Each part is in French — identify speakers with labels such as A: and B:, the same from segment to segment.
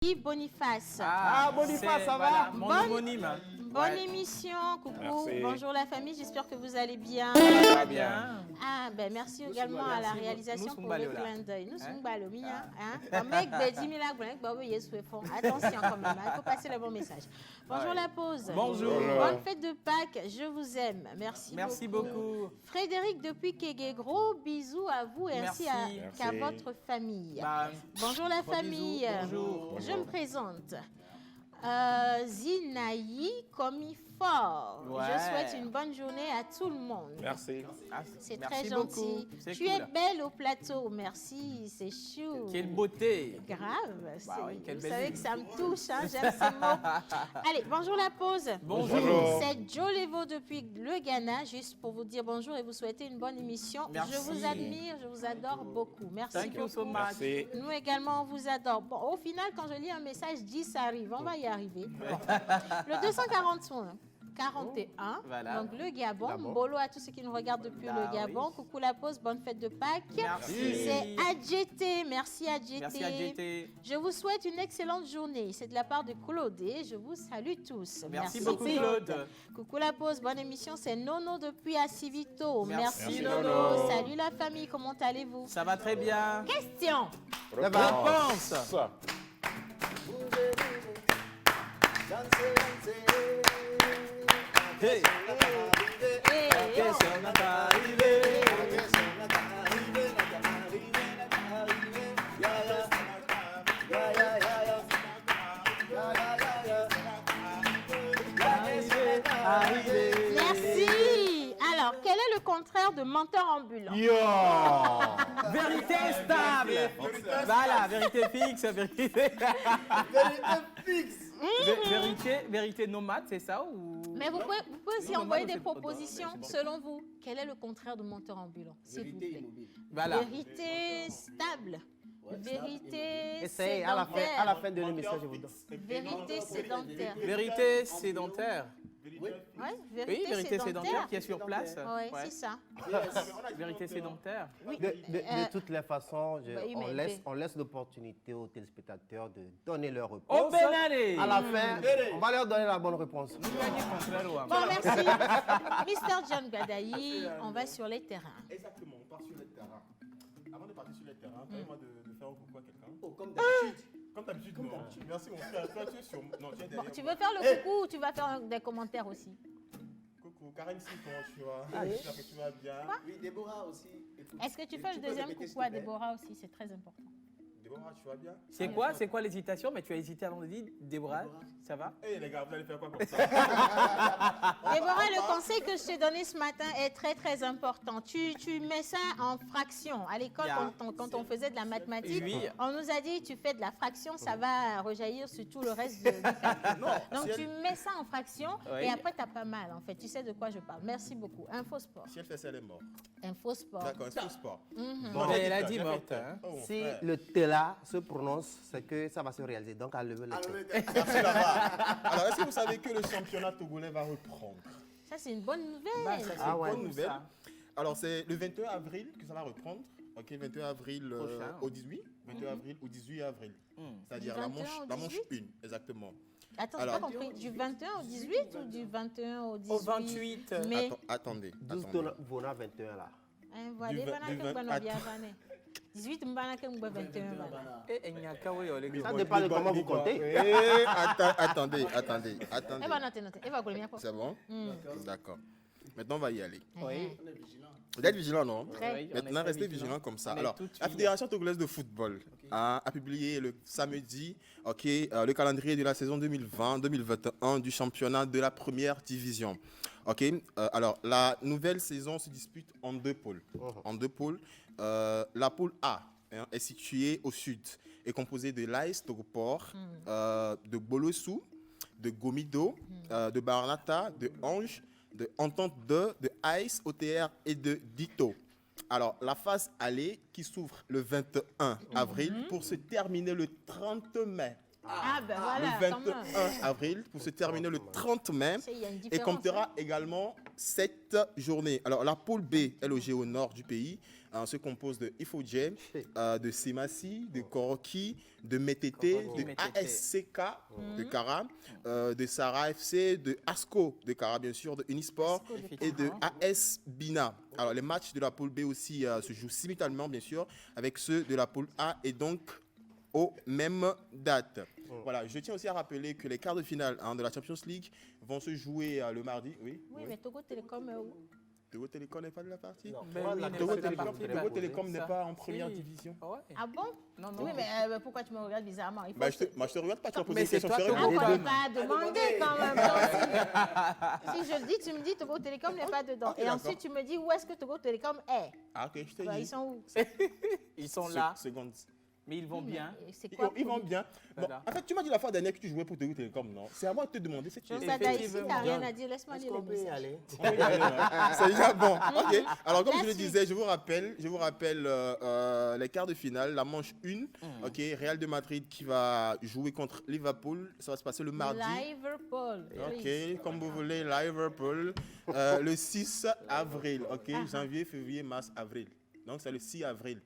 A: Yves Boniface.
B: Boniface, ça va?
C: Mon homonyme.
A: Bonne émission, coucou.
B: Merci.
A: Bonjour la famille, j'espère que vous allez bien.
C: Ça va bien.
A: Merci également à la réalisation pour le clin d'œil. Nous sommes balomia. Attention quand même, il faut passer le bon message. Bonjour la pause.
C: Bonjour.
A: Bonne fête de Pâques, je vous aime. Merci
C: beaucoup.
A: Frédéric depuis Kégué, gros bisous à vous et ainsi qu'à votre famille. Bonjour la famille.
C: Bonjour.
A: Je me présente. Zinaï Comifort.
C: Ouais.
A: Je souhaite une bonne journée à tout le monde.
B: Merci.
A: C'est
C: Merci
A: très gentil.
C: beaucoup. C'est
A: Tu
C: cool.
A: es belle au plateau. Merci, c'est chou.
C: Quelle beauté.
A: Grave.
C: Quelle
A: Vous
C: belle
A: savez
C: vie.
A: que ça me touche, hein, j'aime ces mots. Allez, bonjour la pause.
C: Bonjour.
A: C'est Joe Levo depuis le Ghana, juste pour vous dire bonjour et vous souhaiter une bonne émission.
C: Merci.
A: Je vous admire, je vous adore beaucoup. Merci
C: Thank you so
A: beaucoup.
C: much.
B: Merci.
A: Nous également, on vous adore. Bon, au final, quand je lis un message, 10 arrive. On va y arriver. Bon. Le 241. 41,
C: Voilà.
A: donc le Gabon. Mbolo à tous ceux qui nous regardent depuis le Gabon.
C: oui.
A: Coucou la pause, bonne fête de Pâques.
C: Merci.
A: C'est AJT, merci AJT.
C: Merci à JT.
A: Je vous souhaite une excellente journée. C'est de la part de Claude et je vous salue tous.
C: Merci beaucoup, Claude.
A: Coucou la pause, bonne émission. C'est Nono depuis Assivito.
C: Merci,
A: Nono.
C: Nono.
A: Salut la famille, comment allez-vous?
C: Ça va très bien.
A: Question.
C: Réponse.
B: Ça.
C: Hey.
A: Hey, oh. Merci. Alors, quel est le contraire de menteur ambulant?
C: Vérité stable. Voilà, vérité fixe, vérité. Vérité nomade, c'est ça ou...
A: Mais vous pouvez aussi envoyer des propositions selon vous. Quel est le contraire de menteur ambulant, s'il vous plaît?
C: Voilà.
A: Vérité stable. Vérité
D: Essayez, à
A: sédentaire.
D: la fin de l'émission, je vous donne.
A: Vérité sédentaire.
C: Vérité sédentaire.
A: Ouais,
C: Oui, vérité sédentaire qui est sur place.
A: Oui,
C: Ouais.
A: c'est ça.
C: Vérité sédentaire.
D: De toutes les façons,
A: oui, mais-
D: on laisse l'opportunité aux téléspectateurs de donner leur réponse.
C: Oh, Benale.
D: À la fin, on va leur donner la bonne réponse.
A: Bon, merci. Mister John Gadayi, on va sur les terrains.
E: Exactement, on part sur le terrain. Avant de partir sur le terrain, permets-moi de faire un coucou à quelqu'un.
B: Oh, comme d'habitude.
E: Comme d'habitude, non. Merci mon frère. Toi, tu es sur. Non, tu es derrière.
A: Bon, tu
E: moi.
A: veux faire le coucou ou tu vas faire des commentaires aussi?
E: Coucou, Karim, si comment tu vas? J'espère que tu vas bien.
B: Oui, Déborah aussi.
A: Est-ce que tu fais le deuxième coucou à Déborah aussi? C'est très important.
E: Déborah, tu vas bien?
C: C'est quoi l'hésitation? Mais tu as hésité avant de dire Déborah, ça va?
E: Eh les gars, vous allez faire quoi comme ça?
A: Déborah, le conseil que je t'ai donné ce matin est très très important. Tu mets ça en fraction. À l'école,
C: Yeah.
A: quand on faisait de la mathématique,
C: Oui.
A: on nous a dit tu fais de la fraction, ça va rejaillir sur tout le reste du calcul. Donc
E: si
A: tu mets ça en fraction
C: Oui.
A: et après tu n'as pas mal en fait. Tu sais de quoi je parle. Merci beaucoup. Info Sport.
E: Si elle fait ça, elle est morte.
A: Info Sport.
E: D'accord, c'est tout sport.
C: Bon, elle a dit morte. Hein.
E: Oh, mon
D: Si
E: frère.
D: le TELA se prononce, c'est que ça va se réaliser. Donc, à lever le thé.
E: Merci là-bas. Alors, est-ce que vous savez que le championnat togolais va reprendre?
A: Ça c'est une bonne nouvelle.
C: Bah, ça, c'est
D: Ah ouais.
E: Bonne nouvelle.
C: ça.
E: Alors, c'est le 21 avril que ça va reprendre. Ok, 21 avril
C: Prochain.
E: au 18. 21 avril au 18 avril. C'est-à-dire
A: Du
E: la
A: 21
E: manche,
A: au
E: la manche
A: 18?
E: 1, exactement.
A: Attends, j'ai
E: Alors-
A: pas compris. Du 21 au 18 ou du 21 au 18?
C: Au 28.
A: Mais
E: Attendez.
D: 12 Vona 21 là.
A: voilà,
E: Du
A: bana
E: vingt-
A: ke
E: du
A: mbana
E: vingt-
A: bia bana. 18 mbana ke mbana 21 bana.
C: Et Nyaka, oui, les gars.
D: Ça dépend de comment vous comptez.
E: Attendez.
A: Eh ben note. Eh ben combien fois?
E: C'est bon? D'accord. Maintenant, on va y aller.
D: Oui.
E: Vous êtes vigilant, non?
A: Très.
C: Oui, on est
E: Maintenant,
C: très
E: restez
C: vigilants.
E: vigilants comme ça.
C: On est
E: Alors,
C: tout
E: la
C: vigilants.
E: Fédération togolaise de football a publié le samedi le calendrier de la saison 2020-2021 du championnat de la première division. Alors, la nouvelle saison se dispute en deux pôles. La pôle A est située au sud, est composée de l'AS Togoport, de Bolossou, de Gomido, de Baranata, de Ange, de Entente 2, de AS OTR et de Dito. Alors, la phase aller qui s'ouvre le 21 avril pour se terminer le 30 mai.
A: Ah, ben voilà,
E: le
A: quand même.
E: 21 avril pour se terminer le 30 mai.
A: Il y a une
E: Et
A: différence,
E: comptera
A: hein.
E: également 7 journées. Alors, la poule B est logée au nord du pays. Se compose de Ifodjem, de Semassi, de Koroki, de Métété, de ASCK de Kara, de Sarah FC, de ASCO de Kara, bien sûr, de Unisport et de AS Bina. Alors, les matchs de la poule B aussi se jouent simultanément, bien sûr, avec ceux de la poule A et donc aux mêmes dates. Voilà, je tiens aussi à rappeler que les quarts de finale de la Champions League vont se jouer le mardi. Oui,
A: Mais Togo Télécom est où?
E: Togo Télécom n'est pas de la partie.
C: Ben oui, n'est
E: Togo
C: pas de la partie, ben,
E: Togo Télécom n'est
C: ça.
E: pas en première
C: Si.
E: division.
C: Ouais.
A: Ah bon?
C: Non, non.
A: Oui, mais pourquoi tu me regardes bizarrement? Il faut
E: Bah, je te regarde pas, tu vas poser
C: Mais
E: une
C: c'est
E: question
C: toi,
E: sérieuse.
C: Togo.
A: Ah, on n'est pas demandé quand même. Donc, si je le dis, tu me dis Togo Télécom n'est pas dedans.
E: Ok,
A: Et
E: d'accord.
A: ensuite, tu me dis où est-ce que Togo Télécom est?
E: Ah, ok, je t'ai
A: Bah,
E: dit.
A: ils sont où?
C: Ils sont là,
E: Seconde.
C: mais ils vont bien.
A: Mais c'est
E: Ils,
A: quoi
E: ils vont
A: pour-
E: bien. Bon,
C: Voilà.
E: en fait, tu m'as dit la fois dernière que tu jouais pour Togo Télécom, non? C'est à moi de te demander. C'est
A: Jean Sada, ici, t'as rien à dire. Laisse-moi
D: Est-ce
A: lire
D: qu'on
A: les
D: peut y
A: messages.
D: aller?
E: C'est déjà bon. Ok. Alors, comme
A: La
E: je le
A: suite.
E: disais, je vous rappelle les quarts de finale, la manche 1. Ok, Real de Madrid qui va jouer contre Liverpool. Ça va se passer le mardi.
A: Liverpool.
E: Ok, comme vous voulez, Liverpool, le 6 avril, ok, janvier, février, mars, avril. Donc c'est le 6 avril.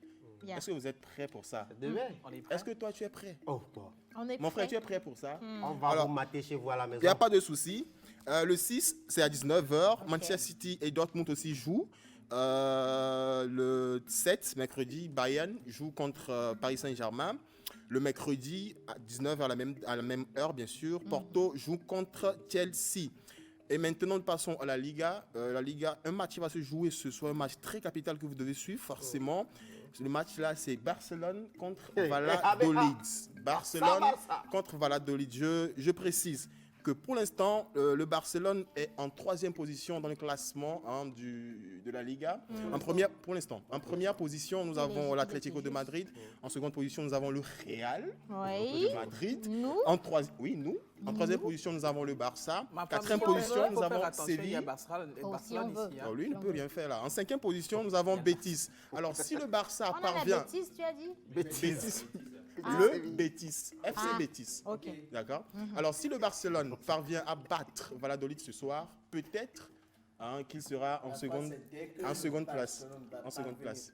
A: Yeah.
E: Est-ce que vous êtes prêts pour ça?
D: Demain?
C: On est prêts.
E: Est-ce que toi tu es prêt?
D: Oh, toi.
A: On est
E: Mon frère,
A: prêt.
E: tu es prêt pour ça?
D: On va
E: Alors,
D: vous mater chez vous à la maison.
E: il n'y a pas de souci. Le 6, c'est à 19h. Manchester City et Dortmund aussi jouent. Le 7, mercredi, Bayern joue contre Paris Saint-Germain. Le mercredi, à 19h, à la même heure, bien sûr, Porto joue contre Chelsea. Et maintenant, nous passons à la Liga. La Liga, un match qui va se jouer ce soir, un match très capital que vous devez suivre, forcément. Le match là, c'est Barcelone contre Valladolid. Barcelone contre Valladolid. Je précise que pour l'instant, le Barcelone est en 3e position dans le classement de la Liga. En première, pour l'instant, en première position, nous avons l'Atlético de Madrid. En seconde position, nous avons le Real
A: Oui.
E: de Madrid.
A: Nous?
E: En troisième position, nous avons le Barça.
C: Ma
E: Quatrième
C: femme,
E: position,
C: faut
E: nous
C: faire
E: avons
C: attention, il y
E: Séville.
C: a Barcelone
A: si on
C: Barcelone
A: veut.
C: ici.
E: Oh,
C: Hein.
E: lui, il ne peut rien faire là. En 5e position, nous avons Betis. Alors, si le Barça
A: On a la
E: parvient...
A: bêtise, tu as dit?
E: Betis. Le Betis. FC
A: Ah.
E: Betis.
A: Ok.
E: D'accord. Alors, si le Barcelone parvient à battre Valladolid ce soir, peut-être qu'il sera en seconde place. En seconde place.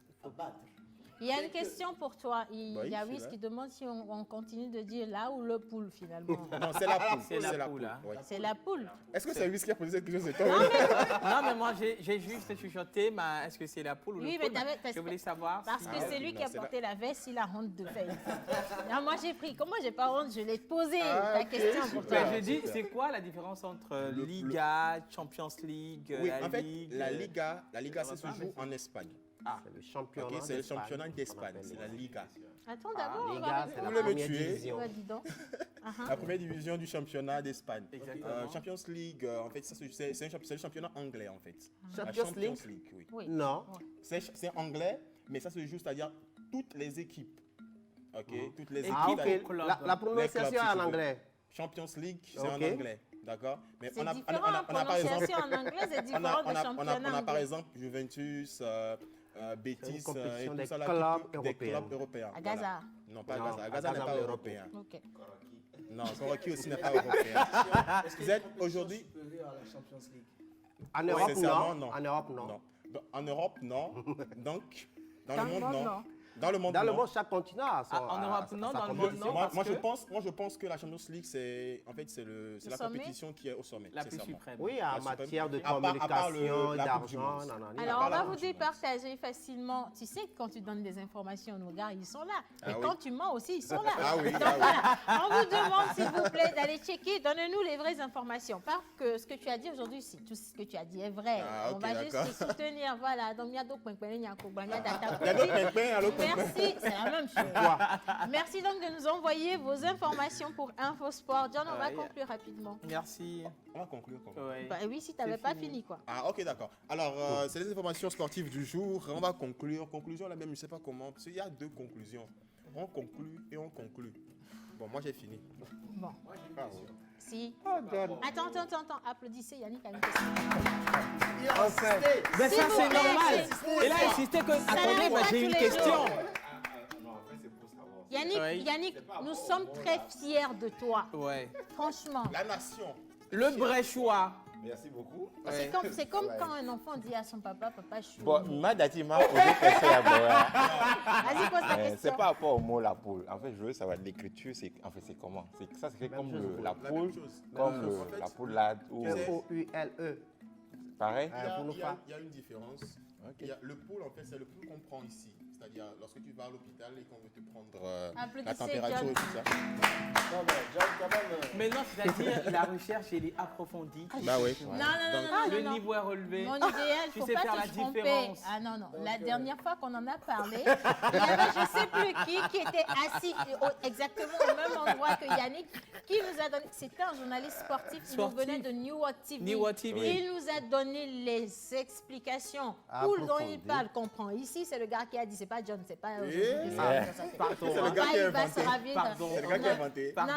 A: Il y a une question pour toi. Il
E: Oui,
A: y a
E: c'est
A: Wiss
E: vrai.
A: qui demande si on continue de dire là ou le poule finalement.
E: Non, c'est la poule.
C: C'est la poule, hein.
E: ouais.
A: C'est la poule.
E: Est-ce que c'est lui qui a posé cette question? C'est toi?
C: Non, mais moi, j'ai juste chuchoté, mais est-ce que c'est la poule ou
A: Oui,
C: le
A: mais
C: poule?
A: t'as-
C: Je voulais savoir.
A: Parce
C: si-
A: que c'est lui
E: non,
A: qui a
E: c'est
A: porté la veste, il a honte de faire. Non, moi j'ai pris. Comment j'ai pas honte? Je l'ai posé ta
E: ok,
A: question pour toi.
C: Ben, je dis, c'est quoi la différence entre Liga, Champions League,
E: Oui,
C: la
E: en fait,
C: Ligue
E: la Liga, ça se joue en Espagne.
D: C'est le championnat.
E: Ok, c'est le
D: d'Espagne
E: championnat
D: qu'on
E: d'Espagne,
D: appelle
E: c'est la Liga.
A: Attends d'abord. on va
D: Liga,
A: régler.
D: c'est
E: Vous
D: la
E: voulez me
D: première
E: tuer?
D: division.
A: Ouais, dis donc.
E: La première division du championnat d'Espagne.
C: Exactement.
E: Champions League, en fait, ça, c'est le championnat anglais, en fait. La
D: Champions League?
E: oui.
A: Oui.
D: Non.
E: C'est anglais, mais ça se joue, c'est-à-dire toutes les équipes. Ok, toutes les équipes.
D: Ah, ok.
C: Équipe ou club?
D: La prononciation
E: Les clubs, si
D: est
E: tu
D: en
E: veux.
D: anglais.
E: Champions League, c'est en
D: Ok.
E: anglais. D'accord. Mais
A: C'est
E: on a
A: différent.
E: par exemple,
A: Prononciation en anglais, c'est
E: on
A: différent
E: a,
A: de
E: on a
A: championnat
E: par
A: anglais.
E: exemple Juventus, Betis et
D: compétition
E: tout
D: des
E: ça là,
D: clubs
E: des clubs
D: européens.
E: européens.
A: À Gaza.
E: Voilà. Non, pas à
D: Non,
E: Gaza.
D: à
E: Gaza n'est
D: Gaza,
E: pas
D: mais
E: européen.
A: Ok.
E: Non, Koroki aussi n'est pas européen. Vous êtes aujourd'hui
B: Supérieur à la Champions League.
D: En
E: Oui,
D: Europe,
E: sincèrement,
D: non.
E: non.
D: En Europe, non.
E: Non. En Europe, non. Donc, dans
A: Dans
E: le
A: le
E: monde,
A: monde,
E: non.
A: non.
E: Dans le monde,
D: Dans le
E: non.
D: monde, chaque continent a son.
C: Ah, en Europe,
D: a
C: non,
D: sa
C: dans le monde,
D: compétition.
C: non.
E: Moi,
C: parce que-
E: je pense que la Champions League, c'est en fait c'est la
A: sommet?
E: compétition qui est au sommet.
C: La plus
E: sincèrement.
C: suprême.
D: Oui,
E: La
D: en
E: suprême.
D: matière de
E: À part
D: communication,
E: la Coupe du
D: d'argent,
E: Monde.
D: non, non,
A: Alors,
E: pas
A: on
E: la
A: va
E: Coupe
A: vous
E: du Monde.
A: départager facilement. Tu sais que quand tu donnes des informations, nos gars, ils sont là.
E: Ah
A: Et
E: oui.
A: quand tu mens aussi, ils sont là.
E: Ah oui,
A: Donc
E: ah oui.
A: voilà, on vous demande, s'il vous plaît, d'aller checker. Donnez-nous les vraies informations. Pas que ce que tu as dit aujourd'hui, si tout ce que tu as dit est vrai.
E: Ah,
A: On
E: ok,
A: va juste
E: d'accord.
A: te soutenir. Voilà. Donc, il y a d'autres points, il y a
E: Il y a d'autres pépins, alors
A: Merci, c'est la même chose. Merci donc de nous envoyer vos informations pour Infosport. John, on va
C: Ouais.
A: conclure rapidement.
C: Merci.
E: On va conclure.
C: Ouais.
A: Bah oui, si tu n'avais
C: C'est
A: pas
C: fini.
A: fini, quoi.
E: Ah, ok, d'accord. Alors, c'est les informations sportives du jour. On va conclure. Conclusion, la même, je ne sais pas comment. Parce qu'il y a deux conclusions. On conclut et on conclut. Bon, moi, j'ai fini.
A: Bon.
E: Ah, oui.
A: Si.
D: Oh, John.
A: Attends. Applaudissez, Yannick a une question.
B: Il a insisté.
C: Ben
A: S'il
C: ça,
A: vous
C: c'est
A: plaît,
C: normal.
A: c'est-
C: Et là, insistez que. Attendez,
A: n'arrive
C: moi,
A: pas
C: j'ai
A: tous
C: une
A: les
C: question.
A: jours.
F: Non, en fait, c'est pour savoir
A: Yannick,
C: Oui.
A: Yannick, nous sommes très fiers de toi.
C: Ouais.
A: Franchement.
E: La nation.
C: Le Bréchois.
F: Merci beaucoup.
A: C'est comme quand un enfant dit à son papa, papa, je suis.
F: Bon, Madati m'a posé une question à Bora.
A: Vas-y, pose ta question.
F: C'est par rapport au mot la poule. En fait, je veux savoir l'écriture, c'est comment? Ça se fait comme la poule,
E: même chose.
F: comme
E: En fait,
F: la poule là ou
D: Poule.
F: pareil.
E: Il y a une différence.
F: Ok.
E: Le pouls, en fait, c'est le pouls qu'on prend ici. C'est-à-dire, lorsque tu vas à l'hôpital et qu'on veut te prendre la
A: Applaudissez,
E: température
A: John.
E: et tout ça.
B: Non, mais John, quand même.
C: Mais non, c'est-à-dire la recherche, elle est approfondie.
E: Bah oui.
A: Non, non, non,
C: Le
A: non, non.
C: niveau est relevé.
A: Mon idéal,
C: Tu
A: faut
C: sais
A: pas
C: faire
A: te
C: la
A: tromper.
C: différence.
A: Ah non, non. La dernière fois qu'on en a parlé, il y avait je sais plus qui était assis exactement au même endroit que Yannick, qui nous a donné. C'était un journaliste sportif qui nous venait de New World TV.
C: New World TV.
A: Il nous a donné les explications. Poule dont il parle, comprend. Ici, c'est le gars qui a dit, c'est pas John, c'est pas.
C: Pardon.
E: C'est le gars qui a
A: Il va
E: inventé.
A: se ravir
C: Pardon.
E: C'est le gars qui a inventé.
C: Pardon.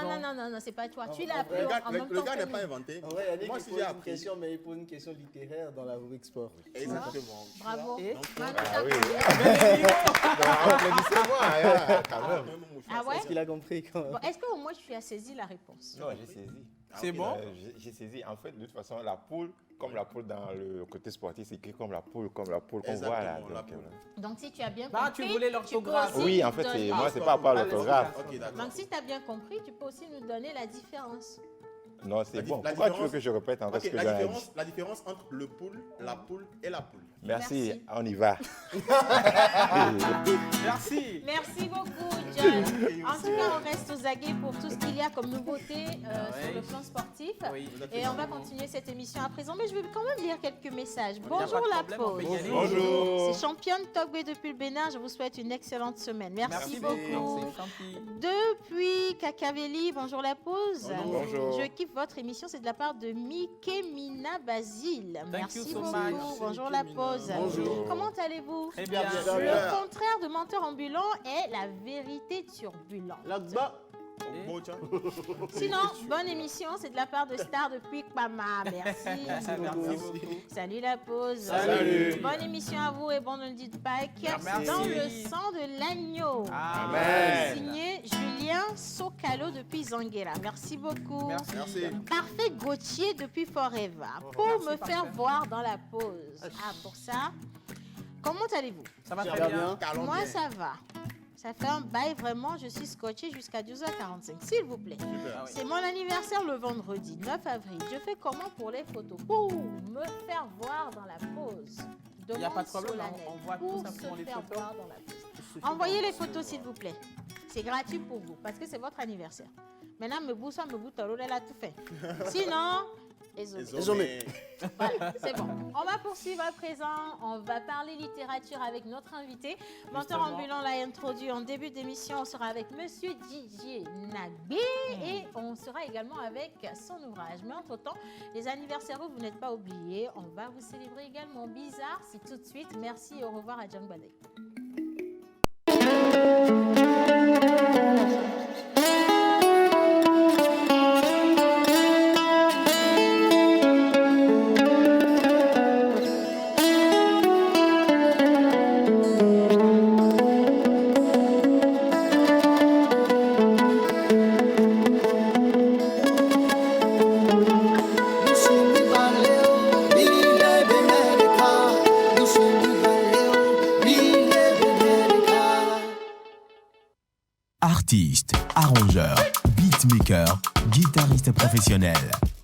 A: Non, c'est pas toi. Tu l'as appris
E: Le
A: en même temps
E: gars
A: que
E: n'est
A: lui.
E: pas inventé.
B: En vrai, Yannick,
E: Moi,
B: il
E: si
B: pose
E: j'ai
B: une
E: appris.
B: question, mais il pose une question littéraire dans la rubrique sport.
E: Exactement.
A: Bravo.
C: Et
A: Manu,
F: Ah
A: t'as
F: oui.
A: compris?
F: Applaudissez-moi, hein, quand même.
A: Ah ouais?
B: Est-ce qu'il a compris quand même?
A: Bon, est-ce qu'au moins tu as saisi la réponse?
F: Non, j'ai saisi.
C: C'est bon?
F: J'ai saisi. En fait, de toute façon, la poule, comme la poule dans le côté sportif, c'est écrit comme la poule qu'on voit là.
E: Exactement, la
F: Donc,
E: poule.
A: Donc, si tu as bien
C: Bah,
A: compris,
C: tu voulais
A: peux
C: l'orthographe.
A: aussi
F: oui, en
A: nous
F: fait,
A: donner-
F: moi, c'est pas à part l'orthographe.
E: Ok, d'accord.
A: Donc, si tu as bien compris, tu peux aussi nous donner la différence.
F: Non, c'est bon.
E: la
F: Pourquoi tu veux
E: différence-
F: que je répète encore ce
E: Ok,
F: que
E: la
F: John a dit?
E: différence entre le poule, la poule et la poule.
F: Merci,
A: Merci.
F: on y va.
C: Merci.
A: Merci beaucoup, John. En tout cas, on reste aux aguets pour tout ce qu'il y a comme nouveauté sur le plan sportif.
C: Oui.
A: Et on va continuer cette émission à présent. Mais je vais quand même lire quelques messages.
C: Y a
A: Bonjour
C: pas de
A: la
C: problème, on peut y
A: pause.
C: aller.
F: Bonjour.
A: C'est championne Togbe depuis le Bénin. Je vous souhaite une excellente semaine. Merci beaucoup.
C: Merci, Champi.
A: Depuis Cacavelli, bonjour la pause.
F: Bonjour.
A: Je kiffe votre émission, c'est de la part de Mikemina Basile. Merci
C: you so
A: beaucoup.
C: much.
A: Bonjour la pause.
F: Bonjour.
A: Comment allez-vous?
C: Très bien.
A: Le contraire de menteur ambulant est la vérité turbulente.
B: Là-bas.
E: Bon, tiens.
A: Sinon, bonne émission, c'est de la part de Star depuis Kpama. Merci.
C: Merci beaucoup.
A: Salut la pause.
F: Salut.
A: Bonne émission à vous et bon lundi de Pâques.
C: Merci.
A: Dans le sang de l'agneau.
C: Amen.
A: Signé Julien Sokalo depuis Zanguera. Merci beaucoup.
E: Merci.
A: Parfait Gauthier depuis Forever. Pour me faire voir dans la pause. Ah, pour ça. Comment allez-vous?
C: Ça va
B: Ça
C: très
B: va
C: bien.
B: bien.
E: Parlons
A: Moi,
E: bien.
A: ça va. Ça fait un bail vraiment. Je suis scotché jusqu'à 12h45. S'il vous plaît.
C: Ah oui.
A: C'est mon anniversaire le vendredi 9 avril. Je fais comment pour les photos? Pour me faire voir dans la pause.
C: Il n'y a pas de
A: Demande
C: problème,
A: solennelle.
C: on voit tout
A: Pour
C: simplement
A: se
C: les
A: faire
C: photos.
A: voir dans la pause. Envoyez les photos, s'il vous plaît. C'est gratuit pour vous, parce que c'est votre anniversaire. Maintenant, me boussa, me boutalo, elle a tout fait. Sinon,
B: Désolé.
A: voilà, c'est bon. On va poursuivre à présent. On va parler littérature avec notre invité. Menteur
C: Justement.
A: ambulant l'a introduit en début d'émission. On sera avec Monsieur Didier Nagbe et on sera également avec son ouvrage. Mais entre-temps, les anniversaires, vous n'êtes pas oubliés. On va vous célébrer également. Bizarre, c'est tout de suite. Merci et au revoir à John Badek.
G: Artiste, arrangeur, beatmaker, guitariste professionnel.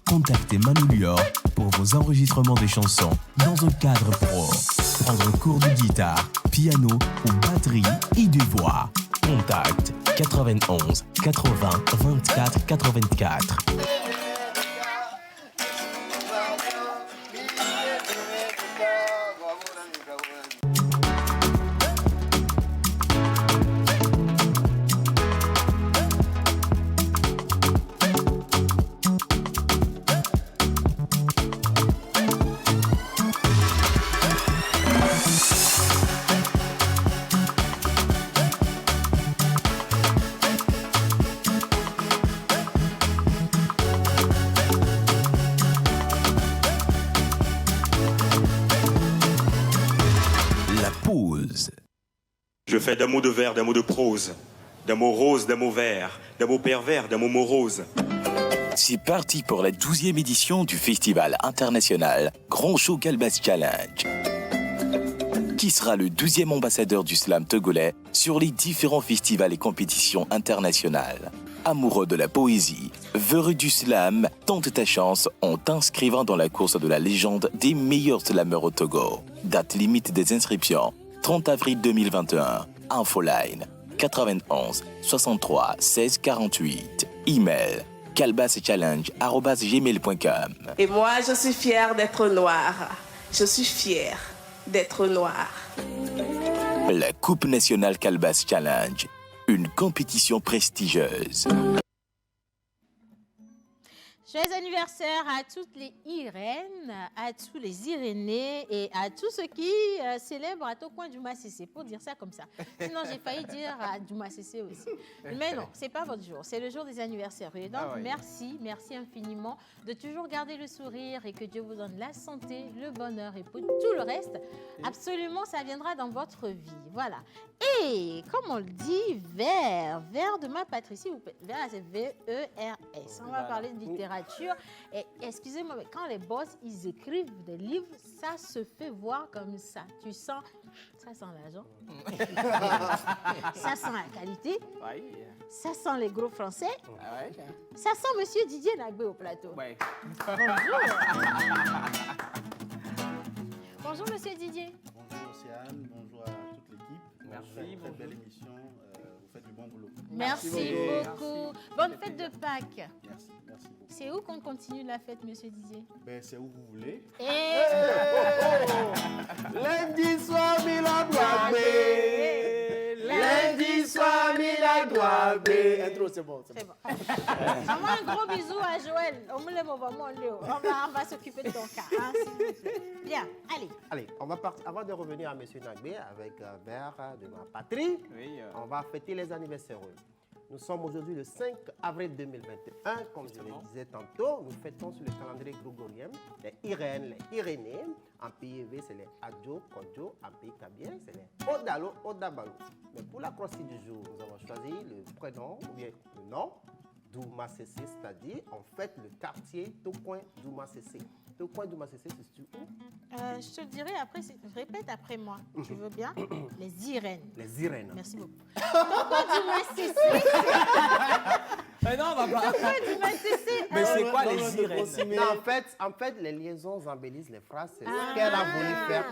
G: Contactez Manu Lior pour vos enregistrements de chansons dans un cadre pro. Prendre cours de guitare, piano ou batterie et de voix. Contact 91 80 24 84.
H: Je fais des mots de vers, des mots de prose. d'un mot rose, d'un mot vert, d'un mot pervers, d'un mot morose.
G: C'est parti pour la 12e édition du Festival international Grand Show Calbas Challenge. Qui sera le 12e ambassadeur du slam togolais sur les différents festivals et compétitions internationales. Amoureux de la poésie, véreux du slam, tente ta chance en t'inscrivant dans la course de la légende des meilleurs slameurs au Togo. Date limite des inscriptions, 30 avril 2021. Infoline, 91 63 16 48. Email, calbaschallenge@gmail.com.
I: Et moi, je suis fière d'être noire. Je suis fière d'être noire.
G: La Coupe nationale Calbas Challenge, une compétition prestigieuse.
A: Joyeux anniversaire à toutes les Irènes, à tous les Irénés et à tous ceux qui célèbrent à Tocoin du Massissé, pour dire ça comme ça. Sinon, j'ai failli dire à du Massissé aussi. Mais non, c'est pas votre jour, c'est le jour des anniversaires. Et donc, merci infiniment de toujours garder le sourire et que Dieu vous donne la santé, le bonheur et pour tout le reste. Absolument, ça viendra dans votre vie. Voilà. Et comme on le dit, vers de ma patrie, s'il vous plaît. Vers, c'est V-E-R-S. On va parler de littérature. Et excusez-moi, mais quand les boss, ils écrivent des livres, ça se fait voir comme ça. Tu sens, ça sent l'argent. Ça sent la qualité. Ça sent les gros français. Ça sent Monsieur Didier Nagbé au plateau. Bonjour. Bonjour Monsieur Didier.
J: Bonjour Océane, bonjour à toute l'équipe. Merci. Très belle émission, vous faites du bon boulot.
A: Merci beaucoup. Bonne fête de Pâques.
J: Merci beaucoup.
A: C'est où qu'on continue la fête, Monsieur Didier?
J: Ben, c'est où vous voulez.
D: Lundi soir, lundi soir,
B: Intro, c'est bon.
A: Vraiment un gros bisou à Joël. On va s'occuper de ton cas, hein, s'il vous plaît. Bien, allez.
D: Allez, on va partir. Avant de revenir à M. Nagbé avec un verre de ma patrie, on va fêter les anniversaires. Nous sommes aujourd'hui le 5 avril 2021. Comme je le disais tantôt, nous fêtons sur le calendrier grégorien les Irènes, les Irénées. En pays élevé, c'est les Adjo, Kodjo. En pays kabien, c'est les Odalo, Odabalo. Mais pour la croisée du jour, nous avons choisi le prénom ou bien le nom d'Oumassessé, c'est-à-dire en fait le quartier Tocoin d'Oumassessé. Tocoin d'Oumassessé se situe où?
A: Je te le dirai après, répète après moi. Tu veux bien? Les Irènes.
D: Les Irènes.
A: Merci beaucoup. Tocoin d'Oumassessé.
C: Mais non, on va pas.
A: Tocoin d'Oumassessé.
C: Mais c'est quoi les Irènes?
D: Non, en fait, les liaisons embellissent les phrases. C'est ce qu'elle a voulu faire.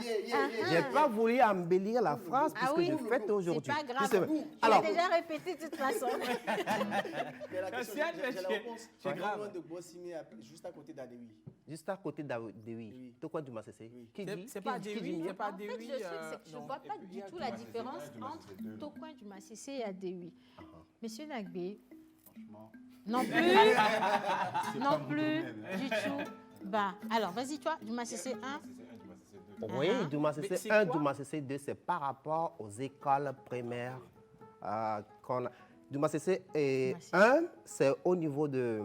D: Je n'ai pas voulu embellir la phrase puisque je fête aujourd'hui.
A: C'est pas grave.
D: Alors,
A: tu l'as déjà répété de toute façon.
B: Mais la question, j'ai la réponse.
C: C'est grave.
B: Loin de Boissimé, juste à côté d'Adewi.
D: Juste à côté d'Adewi. Tocoin d'Oumassessé. Qui dit?
C: C'est pas Adewi, c'est pas
A: En fait,
C: Adewi.
A: je ne vois pas du tout la différence entre Tocoin du Massissé et Adewi. Monsieur Nagbé, non plus, non plus, du tout. Bah, alors, vas-y, toi, du Massissé 1.
D: Oui, Doumassessé 1, Doumassessé 2, c'est par rapport aux écoles primaires qu'on a. Doumassessé 1, c'est au niveau de...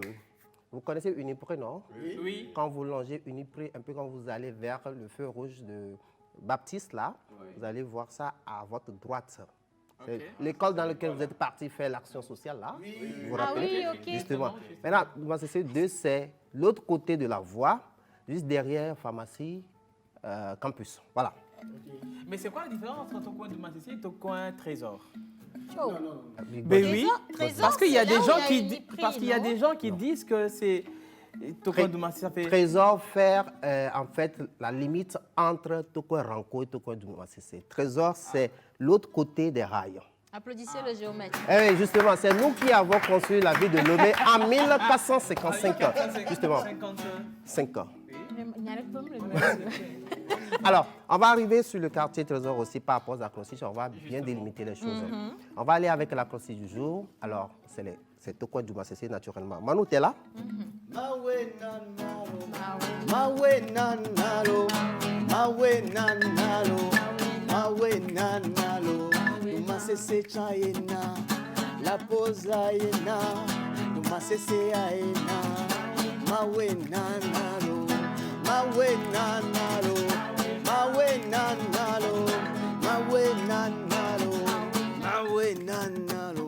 D: Vous connaissez Unipré, non?
C: Oui.
D: Quand vous longez Unipré, un peu quand vous allez vers le feu rouge de Baptiste, là, vous allez voir ça à votre droite. C'est l'école dans laquelle vous êtes parti faire l'action sociale, là. Vous vous rappelez?
A: Ah oui, ok.
D: Justement. Maintenant, Doumassessé 2, c'est l'autre côté de la voie, juste derrière pharmacie campus. Voilà.
C: Mais c'est quoi la différence entre Tocoin d'Oumassessé et Tocoin Trésor?
D: Ben
C: oui,
A: Trésor,
C: parce qu'il y a
A: c'est là
C: des
A: où
C: gens
A: il y a
C: qui
A: Uniprix,
C: parce qu'il y a
A: non?
C: des gens qui disent que c'est Tocoin d'Oumassessé, ça fait
D: Trésor faire en fait la limite entre Tocoin Ranco et Tocoin d'Oumassessé. Trésor, c'est l'autre côté des rails.
A: Applaudissez le géomètre.
D: Eh oui, justement, c'est nous qui avons construit la ville de Lomé en 1455. Justement, 5 ans.
A: Il n'y a pas le monsieur.
D: Alors, on va arriver sur le quartier Trésor aussi par rapport à la crossage. On va bien délimiter les choses. On va aller avec la crossage du jour. Alors, c'est Tocoin d'Oumassessé naturellement. Manu, t'es là?
B: Mawe nanalo, mawe nanalo, Oumassessé chayena, la posa yena, Oumassessé aena, mawe nanalo, mawe nanalo, mawe nanalo, mawe nanalo, mawe nanalo,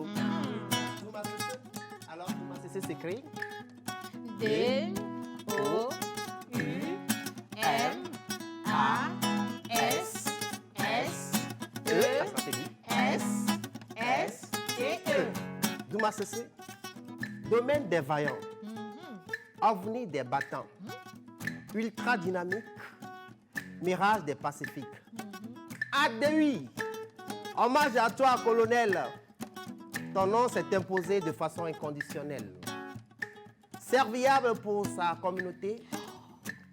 D: s'écrit
A: D-O-U-M-A-S-S-E-S-S-T-E.
D: Douma Sessé, domaine des vaillants, avenir des battants, ultra dynamique, mirage des pacifiques. Adewi, hommage à toi, colonel. Ton nom s'est imposé de façon inconditionnelle. Serviable pour sa communauté.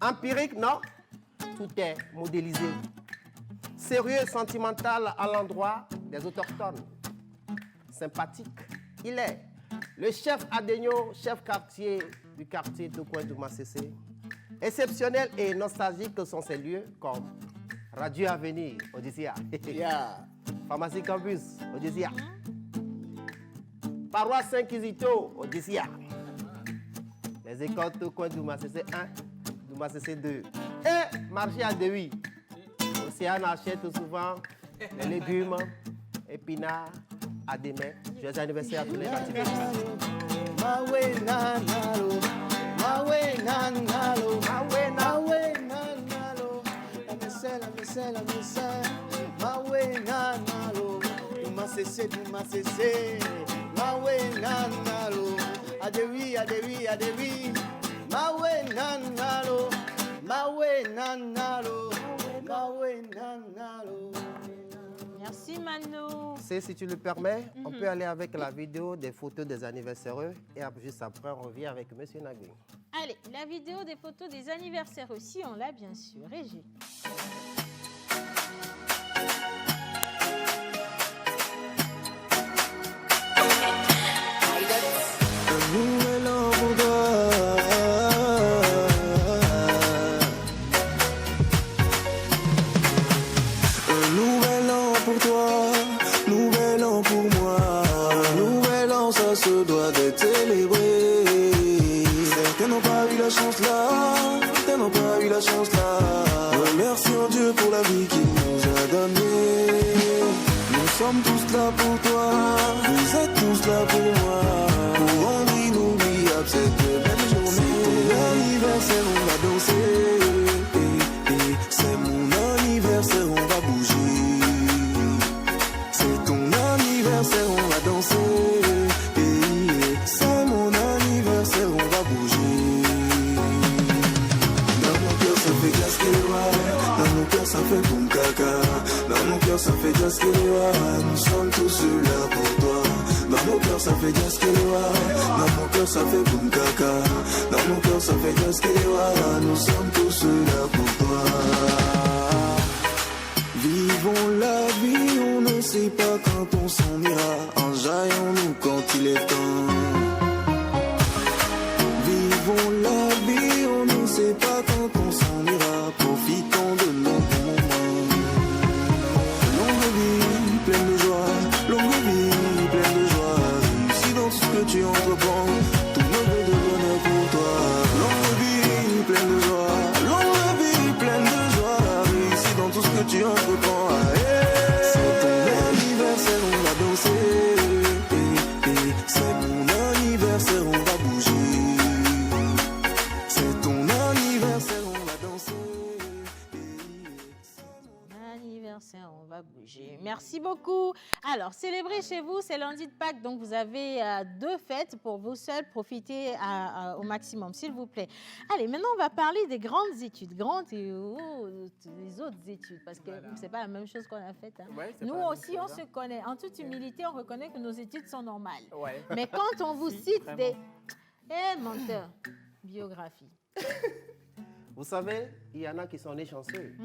D: Empirique, non? Tout est modélisé. Sérieux, sentimental à l'endroit des autochtones. Sympathique, il est le chef Adegno, chef quartier du quartier Tokoin Douma Sessé. Exceptionnel et nostalgique sont ces lieux comme Radio Avenir, Odyssia. Pharmacie Campus, Odyssia. Paroisse Saint-Quisito, Odyssia. Les écoles Tokoin Douma Sessé 1, Douma Sessé 2. Et marché à Dewi. Océane achète souvent les légumes, épinards, à des mains. Joyeux anniversaire à tous les activistes.
B: Mawe nanalo, mawe nanalo, mawe nanalo, la misela, mawe nanalo, Douma Sessé, mawe nanalo, adewi, mawe nanalo, mawe nanalo.
A: Merci Mano.
D: Si tu le permets, on peut aller avec la vidéo des photos des anniversaires et juste après on revient avec M. Nagui.
A: Allez, la vidéo des photos des anniversaires aussi, on l'a bien sûr. Régie.
K: Remercions Dieu pour la vie qu'il nous a donnée. Nous sommes tous là pour toi, vous êtes tous là pour moi. Pour rendre inoubliable cette belle journée. C'est mon anniversaire, on va danser. C'est mon anniversaire, on va bouger. C'est ton anniversaire, on va danser. C'est mon anniversaire, on va bouger. Dans mon cœur ça fait boum caca. Dans mon cœur ça fait jazz nous sommes tous là pour toi. Dans mon cœur ça fait jazz dans mon cœur ça fait boum caca. Dans mon cœur ça fait jazz nous sommes tous là pour toi. Vivons la vie, on ne sait pas quand on s'en ira. Enjaillons-nous quand il est temps. Vivons la vie, on ne sait pas quand on s'en ira. Profitons de nos bons moments. Longue vie, pleine de joie. Longue vie, pleine de joie. Réussis dans tout ce que tu entreprends. Tout nos vœux de bonheur pour toi. Longue vie, pleine de joie. Longue vie, pleine de joie. Réussis dans tout ce que tu entreprends. C'est ton anniversaire, on va danser. C'est mon anniversaire, on va bouger. C'est ton anniversaire, on va danser.
A: Anniversaire, on va bouger. Merci beaucoup. Alors, célébrez chez vous, c'est lundi de Pâques, donc vous avez 2 fêtes pour vous seuls. Profitez au maximum, s'il vous plaît. Allez, maintenant, on va parler des grandes études. Grandes et les autres études, parce que c'est pas la même chose qu'on a faite. Hein.
C: Ouais,
A: nous aussi, on se connaît. En toute humilité, on reconnaît que nos études sont normales.
C: Ouais.
A: Mais quand on vous cite des... menteurs, biographie.
D: Vous savez, il y en a qui sont nés chanceux.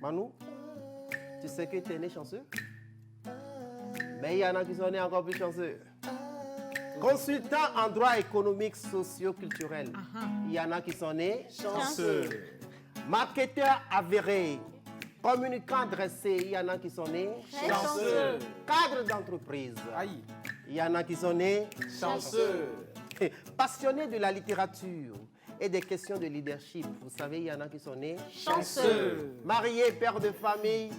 D: Manou, tu sais que tu es né chanceux? Mais il y en a qui sont nés encore plus chanceux. Consultant en droit économique, socio-culturel. Il y en a qui sont nés chanceux. Marketeur avéré. Communicant dressé. Il y en a qui sont nés chanceux. Cadre d'entreprise. Il y en a qui sont nés chanceux. Passionné de la littérature et des questions de leadership. Vous savez, il y en a qui sont nés chanceux. Marié, père de famille.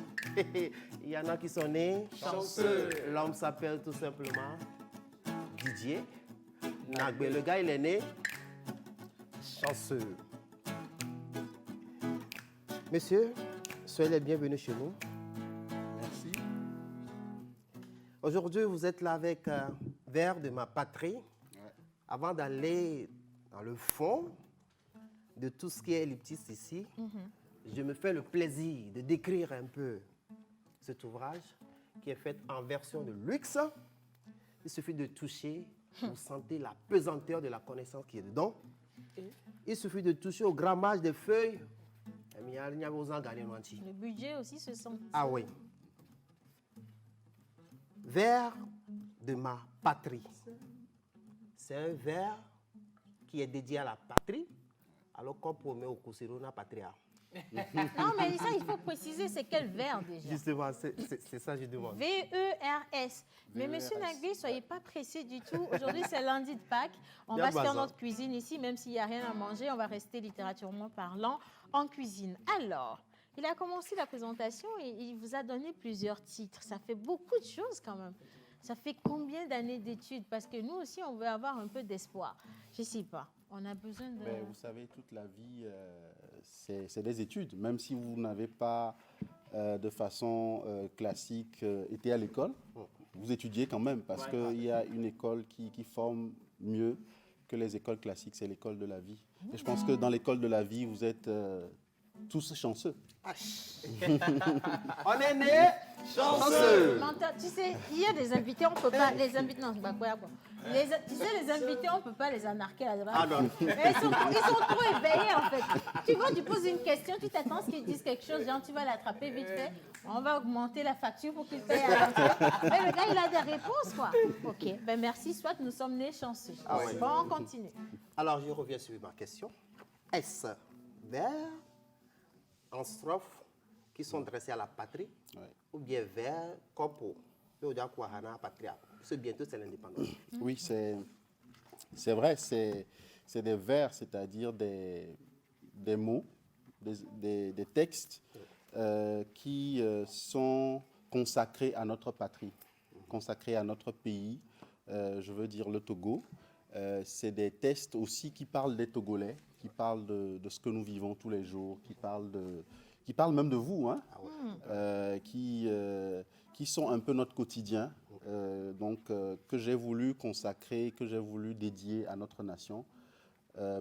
D: Il y en a qui sont nés chanceux. L'homme s'appelle tout simplement Didier. Nagbe. Le gars, il est né chanceux. Monsieur, soyez les bienvenus chez nous.
J: Merci.
D: Aujourd'hui, vous êtes là avec un vers de ma patrie. Avant d'aller dans le fond de tout ce qui est elliptiste ici, je me fais le plaisir de décrire un peu cet ouvrage qui est fait en version de luxe. Il suffit de toucher, vous sentez la pesanteur de la connaissance qui est dedans. Il suffit de toucher au grammage des feuilles.
A: Le budget aussi se sent.
D: Ah oui. Vers de ma patrie. C'est un vers qui est dédié à la patrie, alors qu'on promet au Kusiruna Patria.
A: Non, mais ça, il faut préciser, c'est quel vers déjà?
D: Justement, c'est ça que je demande.
A: V-E-R-S. Mais monsieur Nagbe, soyez pas pressé du tout. Aujourd'hui, c'est lundi de Pâques. On va se faire notre cuisine ici, même s'il n'y a rien à manger. On va rester littératurement parlant en cuisine. Alors, il a commencé la présentation et il vous a donné plusieurs titres. Ça fait beaucoup de choses quand même. Ça fait combien d'années d'études? Parce que nous aussi, on veut avoir un peu d'espoir. Je ne sais pas. On a besoin de...
J: Mais vous savez, toute la vie, c'est des études. Même si vous n'avez pas de façon classique été à l'école, vous étudiez quand même parce qu'il y a une école qui forme mieux que les écoles classiques. C'est l'école de la vie. Et je pense que dans l'école de la vie, vous êtes tous chanceux.
D: On est né chanceux.
A: Tu sais, il y a des invités, on ne peut pas... Les invités, non, bah, quoi. Tu sais, les invités, on ne peut pas les anarquer.
D: Ah non.
A: Ils sont trop éveillés, en fait. Tu vois, tu poses une question, tu t'attends à ce qu'ils disent quelque chose, genre tu vas l'attraper vite fait. On va augmenter la facture pour qu'il paye à l'entrée. Mais le gars, il a des réponses, quoi. OK, ben merci, soit nous sommes nés chanceux.
D: Ah oui.
A: Bon, on continue.
D: Alors, je reviens sur ma question. Est-ce vers en strophe qui sont dressés à la patrie ou bien vers corpo? C'est bientôt, c'est l'indépendance.
J: Oui, c'est vrai, c'est des vers, c'est-à-dire des mots, des textes qui sont consacrés à notre patrie, consacrés à notre pays, je veux dire le Togo. C'est des textes aussi qui parlent des Togolais, qui parlent de ce que nous vivons tous les jours, qui parlent même de vous, hein, qui sont un peu notre quotidien, que j'ai voulu consacrer, que j'ai voulu dédier à notre nation,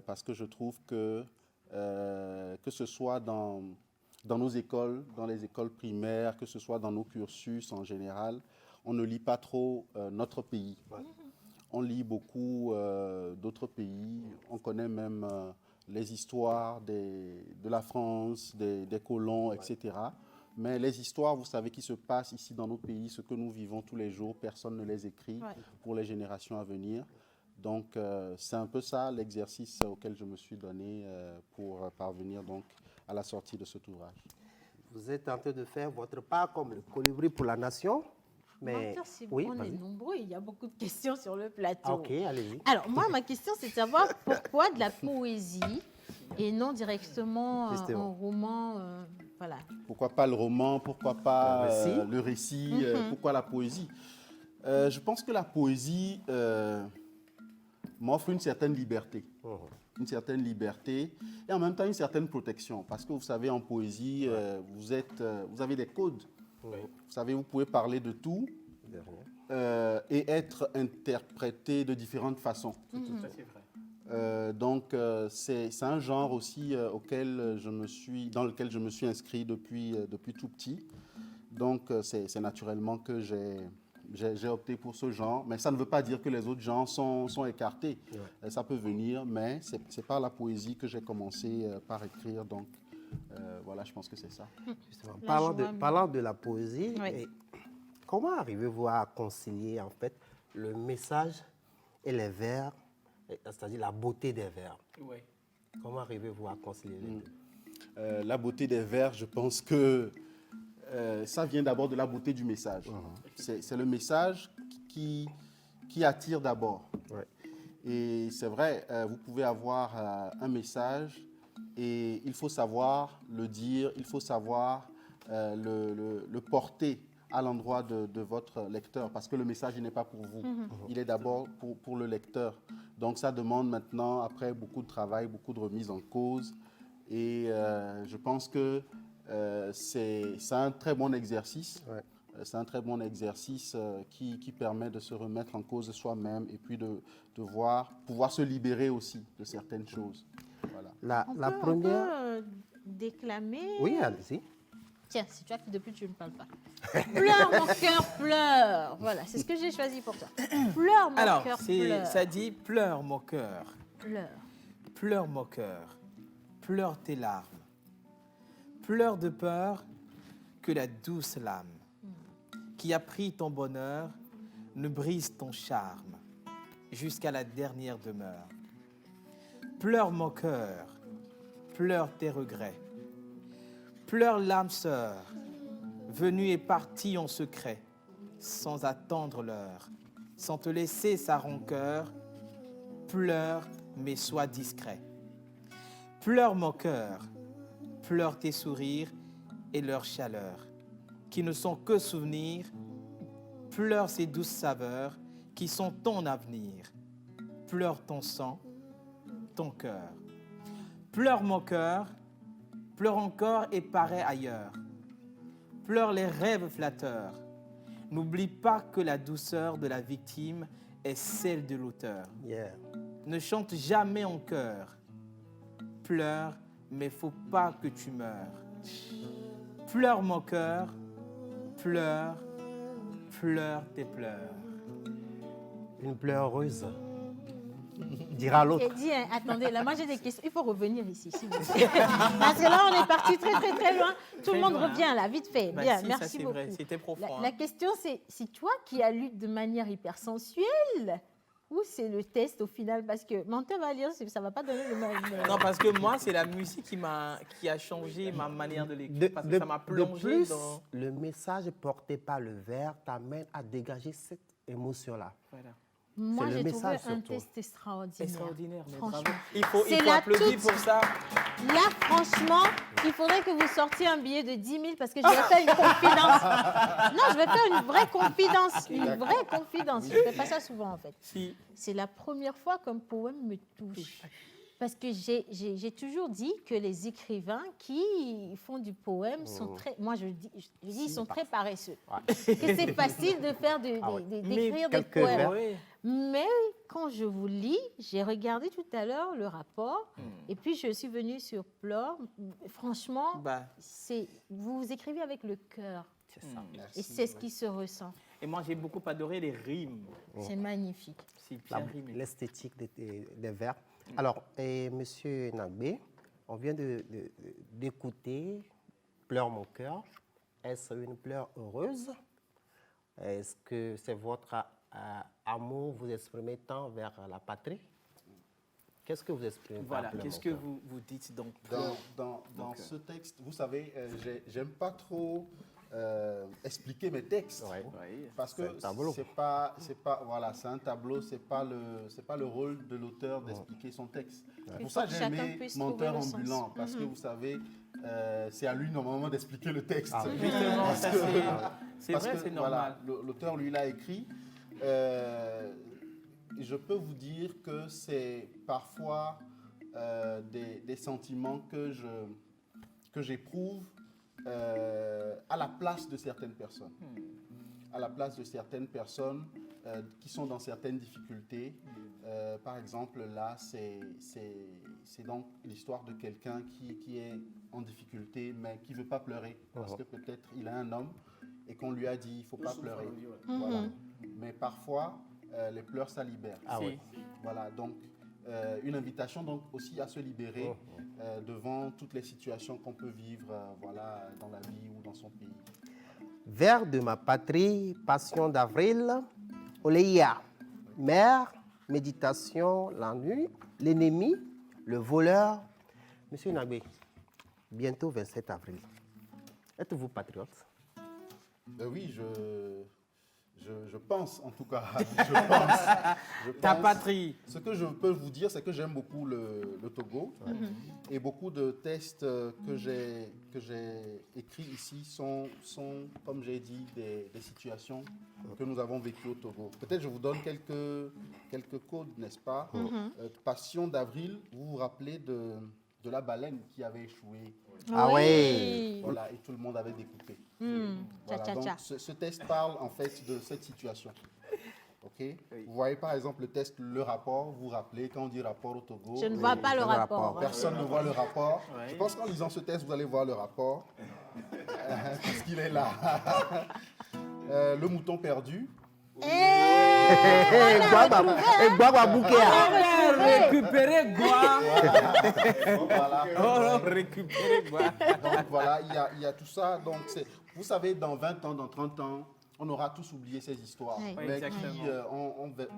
J: parce que je trouve que ce soit dans nos écoles, dans les écoles primaires, que ce soit dans nos cursus en général, on ne lit pas trop notre pays. On lit beaucoup d'autres pays, on connaît même les histoires de la France, des colons, etc. Mais les histoires, vous savez, qui se passent ici dans nos pays, ce que nous vivons tous les jours, personne ne les écrit pour les générations à venir. Donc, c'est un peu ça l'exercice auquel je me suis donné pour parvenir donc, à la sortie de cet ouvrage.
D: Vous êtes en train de faire votre part comme le colibri pour la nation. Mais
A: oui, on est nombreux, il y a beaucoup de questions sur le plateau.
D: Ah, ok, allez-y.
A: Alors, moi, ma question, c'est de savoir pourquoi de la poésie et non directement un roman, voilà.
J: Pourquoi pas le roman, pourquoi pas le récit, pourquoi la poésie? Je pense que la poésie m'offre une certaine liberté. Une certaine liberté et en même temps une certaine protection. Parce que vous savez, en poésie, vous avez des codes. Vous savez, vous pouvez parler de tout et être interprété de différentes façons.
C: Ça, c'est vrai.
J: Donc, c'est un genre aussi dans lequel je me suis inscrit depuis tout petit. Donc, c'est naturellement que j'ai opté pour ce genre. Mais ça ne veut pas dire que les autres genres sont écartés. Ça peut venir, mais c'est par la poésie que j'ai commencé par écrire. Donc, voilà, je pense que c'est ça.
D: Parlant de la poésie, comment arrivez-vous à concilier en fait le message et les vers, c'est-à-dire la beauté des vers? Comment arrivez-vous à concilier les deux?
J: La beauté des vers, je pense que ça vient d'abord de la beauté du message. C'est le message qui attire d'abord. Et c'est vrai, vous pouvez avoir un message et il faut savoir le dire, il faut savoir le porter à l'endroit de votre lecteur, parce que le message il n'est pas pour vous, il est d'abord pour le lecteur. Donc ça demande maintenant, après beaucoup de travail, beaucoup de remise en cause, et je pense que c'est un très bon exercice. Ouais. C'est un très bon exercice qui permet de se remettre en cause soi-même et puis de pouvoir se libérer aussi de certaines choses. Voilà.
D: La première...
A: On peut déclamer...
D: Oui, allez-y.
A: Tiens, c'est toi qui depuis tu ne parles pas. Pleure, mon cœur, pleure. Voilà, c'est ce que j'ai choisi pour toi. Pleure, mon cœur, pleure.
C: Ça dit pleure, mon cœur.
A: Pleure.
C: Pleure, mon cœur. Pleure tes larmes. Pleure de peur que la douce lame qui a pris ton bonheur ne brise ton charme jusqu'à la dernière demeure. Pleure, mon cœur. Pleure tes regrets. Pleure l'âme sœur, venue et partie en secret, sans attendre l'heure, sans te laisser sa rancœur. Pleure, mais sois discret. Pleure mon cœur, pleure tes sourires et leur chaleur, qui ne sont que souvenirs. Pleure ces douces saveurs qui sont ton avenir. Pleure ton sang, ton cœur. Pleure mon cœur, pleure encore et parais ailleurs. Pleure les rêves flatteurs. N'oublie pas que la douceur de la victime est celle de l'auteur.
D: Yeah.
C: Ne chante jamais en chœur. Pleure, mais faut pas que tu meurs. Pleure mon cœur, pleure, pleure tes pleurs.
D: Une pleureuse dira l'autre.
A: Et dis, attendez, là, moi j'ai des questions. Il faut revenir ici, s'il vous plaît. Parce que là, on est parti très, très, très loin. Tout le monde revient là, vite fait.
C: Bah,
A: Bien,
C: si,
A: merci
C: ça,
A: beaucoup.
C: vrai. C'était profond.
A: La question, c'est toi qui as lu de manière hypersensuelle ou c'est le test au final? Parce que menteur va lire, ça ne va pas donner le même.
C: Non, parce que moi, c'est la musique qui a changé ma manière de l'écrire. Parce que ça m'a plongé
D: de plus,
C: dans...
D: le message porté par le vers t'amène à dégager cette émotion-là.
C: Voilà.
A: Moi, j'ai trouvé un test extraordinaire.
C: Extraordinaire, mais
A: franchement.
C: bravo. Il faut applaudir pour ça.
A: Là, franchement, il faudrait que vous sortiez un billet de 10 000 parce que je vais faire une confidence. Non, je vais faire une vraie confidence. Une vraie confidence. Je ne fais pas ça souvent, en fait.
C: Si.
A: C'est la première fois qu'un poème me touche. Parce que j'ai toujours dit que les écrivains qui font du poème sont très... Moi, je dis ils sont très paresseux. Que c'est facile de faire d'écrire des poèmes. Mais quand je vous lis, j'ai regardé tout à l'heure le rapport et puis je suis venue sur Pleure. Franchement, vous écrivez avec le cœur.
C: C'est ça.
A: Et c'est ce qui se ressent.
C: Et moi, j'ai beaucoup adoré les rimes.
A: C'est magnifique.
C: C'est bien rimé.
D: L'esthétique des vers. Alors, Monsieur Nagbé, on vient d'écouter Pleure mon cœur. Est-ce une pleure heureuse? Est-ce que c'est votre amour, vous exprimez tant vers la patrie? Qu'est-ce que vous exprimez?
C: Voilà, qu'est-ce que vous dites donc?
J: Dans ce texte, vous savez, j'aime pas trop expliquer mes textes, parce que c'est un tableau, c'est pas le rôle de l'auteur d'expliquer son texte. C'est pour ça que j'ai aimé Menteur ambulant, parce que vous savez, c'est à lui normalement d'expliquer le texte.
C: Justement, c'est vrai, c'est normal.
J: Voilà, l'auteur lui l'a écrit. Je peux vous dire que c'est parfois des sentiments que j'éprouve à la place de certaines personnes. À la place de certaines personnes qui sont dans certaines difficultés. Par exemple, là, c'est donc l'histoire de quelqu'un qui est en difficulté, mais qui ne veut pas pleurer, parce que peut-être il a un homme et qu'on lui a dit, il ne faut pas pleurer. Voilà. Mais parfois, les pleurs, ça libère. Voilà, donc une invitation donc aussi à se libérer devant toutes les situations qu'on peut vivre dans la vie ou dans son pays.
D: Vers de ma patrie, passion d'avril, Oléia, mère, méditation la nuit, l'ennemi, le voleur. Monsieur Nagbé, bientôt 27 avril. Êtes-vous patriote?
J: Oui, Je pense, en tout cas. Je
C: Ta
J: pense.
C: patrie.
J: Ce que je peux vous dire, c'est que j'aime beaucoup le Togo. Et beaucoup de textes que j'ai écrits ici sont, comme j'ai dit, des situations que nous avons vécues au Togo. Peut-être je vous donne quelques codes, n'est-ce pas? Passion d'avril, vous vous rappelez de la baleine qui avait échoué.
D: Ah ouais.
J: Voilà, et tout le monde avait découpé. Voilà,
A: Tcha,
J: donc
A: tcha.
J: ce texte parle en fait de cette situation. Ok. Vous voyez par exemple le texte, le rapport, vous vous rappelez, quand on dit rapport au Togo,
A: Je ne vois pas le rapport.
J: personne ne voit le rapport. Je pense qu'en lisant ce texte, vous allez voir le rapport, parce qu'il est là. Le mouton perdu.
C: Récupérer quoi?
J: Voilà.
C: Récupérer quoi?
J: Donc voilà, il y a tout ça. Donc vous savez, dans 20 ans, dans 30 ans, on aura tous oublié ces histoires,
A: Oui.
J: mais
C: Exactement.
J: qui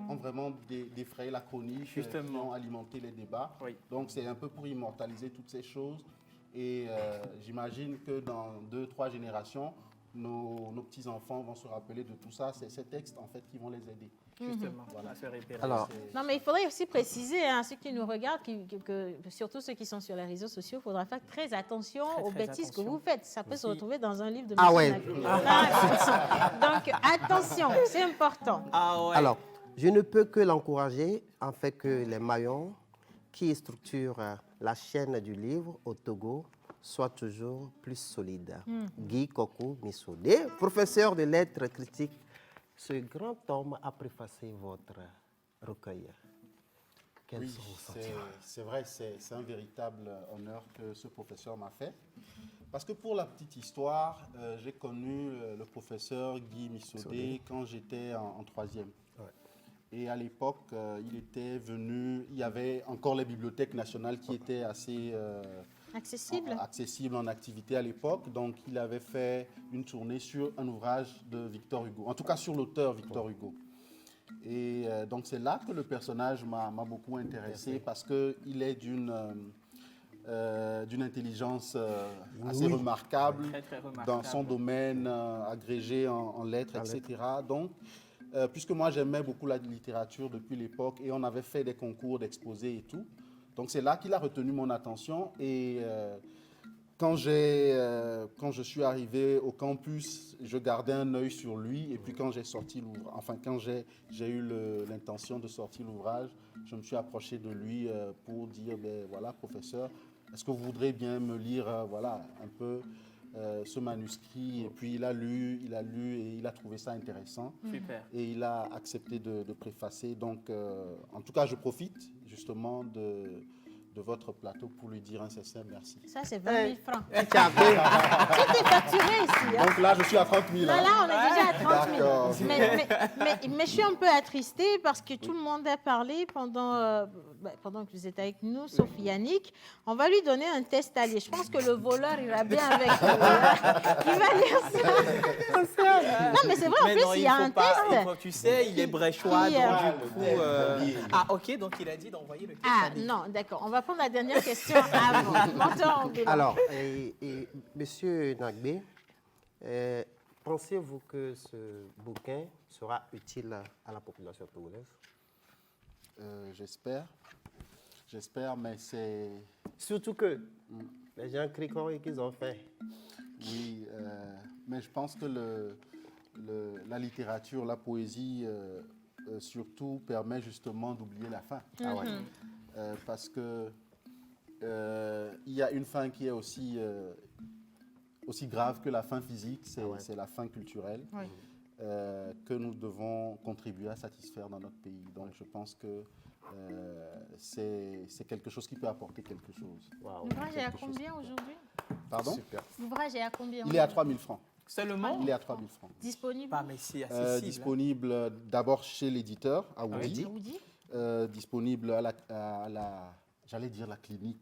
J: ont vraiment défrayé la chronique, qui
C: Justement.
J: ont alimenté les débats.
C: Oui.
J: Donc c'est un peu pour immortaliser toutes ces choses. Et j'imagine que dans 2-3 générations, nos petits-enfants vont se rappeler de tout ça. C'est ces textes, en fait, qui vont les aider.
C: Justement, voilà, se repérer.
D: Alors,
A: Non, mais il faudrait aussi préciser à ceux qui nous regardent, surtout ceux qui sont sur les réseaux sociaux, il faudra faire très attention aux
C: très
A: bêtises que
C: attention.
A: vous faites. Ça peut se retrouver dans un livre de
D: Ah
A: M.
D: ouais.
A: Nagui. Donc, attention, c'est important.
C: Ah ouais.
D: Alors, je ne peux que l'encourager en fait que les maillons qui structurent la chaîne du livre au Togo soient toujours plus solides. Guy Kokou Missodé, professeur de lettres critiques, ce grand homme a préfacé votre recueil. Quels
J: Oui,
D: sont vos sentiments?
J: c'est vrai, c'est un véritable honneur que ce professeur m'a fait. Parce que pour la petite histoire, j'ai connu le professeur Guy Missodé quand j'étais en 3e. Et à l'époque, il était venu, il y avait encore les bibliothèques nationales qui étaient assez accessibles en activité à l'époque. Donc, il avait fait une tournée sur un ouvrage de Victor Hugo, en tout cas sur l'auteur Victor Hugo. Et donc, c'est là que le personnage m'a beaucoup intéressé parce qu'il est d'une intelligence assez remarquable,
C: Très, très remarquable.
J: dans son domaine, agrégé en lettres, etc. Donc, puisque moi j'aimais beaucoup la littérature depuis l'époque et on avait fait des concours d'exposés et tout, donc c'est là qu'il a retenu mon attention. Et quand je suis arrivé au campus, je gardais un œil sur lui. Et puis quand j'ai sorti l'ouvrage, enfin quand j'ai eu l'intention de sortir l'ouvrage, je me suis approché de lui pour dire, ben voilà professeur, est-ce que vous voudrez bien me lire voilà, un peu ce manuscrit? Et puis il a lu et il a trouvé ça intéressant.
C: Super.
J: Et il a accepté de préfacer. Donc, en tout cas, je profite justement de votre plateau pour lui dire un sincère merci.
A: Ça, c'est 20 000 francs.
D: Tu avais-
A: Tout est facturé ici. Hein.
J: Donc là, je suis à 30 000.
A: Là, on est déjà à 30 000.
J: D'accord.
A: Mais je suis un peu attristée parce que tout le monde a parlé pendant que vous êtes avec nous, sauf Yannick. On va lui donner un test à lire. Je pense que le voleur ira bien avec lui. Il va lire ça. Non, mais c'est vrai, en plus, il y a un test.
C: Tu sais, il est bréchois,
A: Qui,
C: donc du coup... Ah, ok, donc il a dit d'envoyer le test.
A: Ah, non, d'accord. On va prendre la dernière question avant. Menteur ambulant.
D: Alors, Monsieur Nagbé, pensez-vous que ce bouquin sera utile à la population togolaise?
J: J'espère, mais c'est...
D: Surtout que les gens crient qu'ils ont fait.
J: Oui, mais je pense que la littérature, la poésie, surtout, permet justement d'oublier la fin.
D: Ah ouais.
J: Parce que il y a une fin qui est aussi grave que la fin physique, c'est la fin culturelle, que nous devons contribuer à satisfaire dans notre pays. Donc je pense que c'est quelque chose qui peut apporter quelque chose.
D: Wow.
A: L'ouvrage est à combien aujourd'hui?
J: Pardon?
A: L'ouvrage est à combien?
J: Il est à 3 000 francs.
C: Seulement?
J: Il est à 3 000 francs.
A: Disponible?
C: Pas, mais si, accessible.
J: Disponible d'abord chez l'éditeur, à Woody.
A: Woody.
J: Disponible à la j'allais dire la clinique.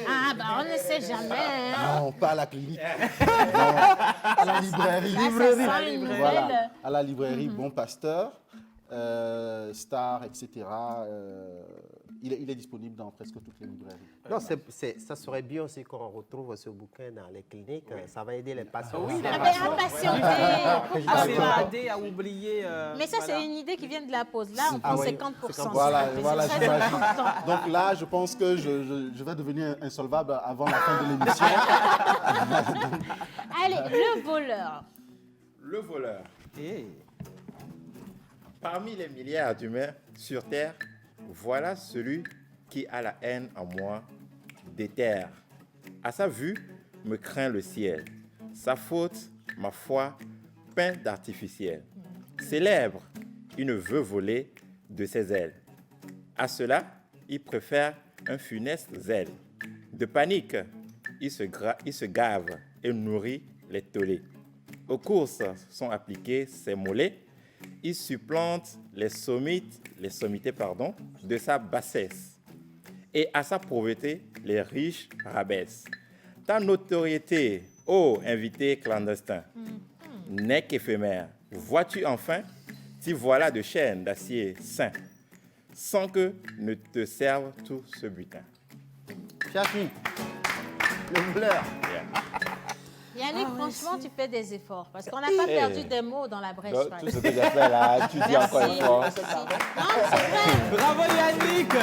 A: Ah, bah on ne sait jamais. Hein.
J: Non, pas à la clinique. Non, à la librairie.
A: Ça sent une
J: Voilà,
A: nouvelle.
J: à la librairie Bon Pasteur, Star, etc. il est disponible dans presque toutes les librairies.
D: Non, ça serait bien aussi qu'on retrouve ce bouquin dans les cliniques. Ça va aider les patients.
C: Oui,
A: Ah ben, impatienté.
C: à s'évader, à oublier.
A: Mais ça,
C: voilà.
A: c'est une idée qui vient de la pause. Là, on prend
D: Ah oui.
A: 50%.
J: Voilà,
A: C'est
J: voilà,
A: très
J: j'imagine.
A: important.
J: Donc là, je pense que je vais devenir insolvable avant la fin de l'émission.
A: Allez, le voleur.
F: Le voleur.
C: Eh,
F: Parmi les milliards d'humains sur Terre, voilà celui qui a la haine en moi déterre. À sa vue, me craint le ciel. Sa faute, ma foi, peint d'artificiel. Célèbre, il ne veut voler de ses ailes. À cela, il préfère un funeste zèle. De panique, il se gave et nourrit les tollés. Aux courses sont appliqués ses mollets. Il supplante les sommités de sa bassesse. Et à sa pauvreté, les riches rabaissent. Ta notoriété, ô invité clandestin, n'est qu'éphémère. Vois-tu enfin, t'y voilà de chaînes d'acier sain, sans que ne te serve tout ce butin.
D: Fiafi, le voleur.
A: Yannick, franchement, tu fais des efforts. Parce qu'on n'a pas perdu des mots dans la brèche.
F: Tout ce que j'ai fait là, tu dis encore une fois.
A: Merci. Non, c'est vrai.
C: Bravo Yannick.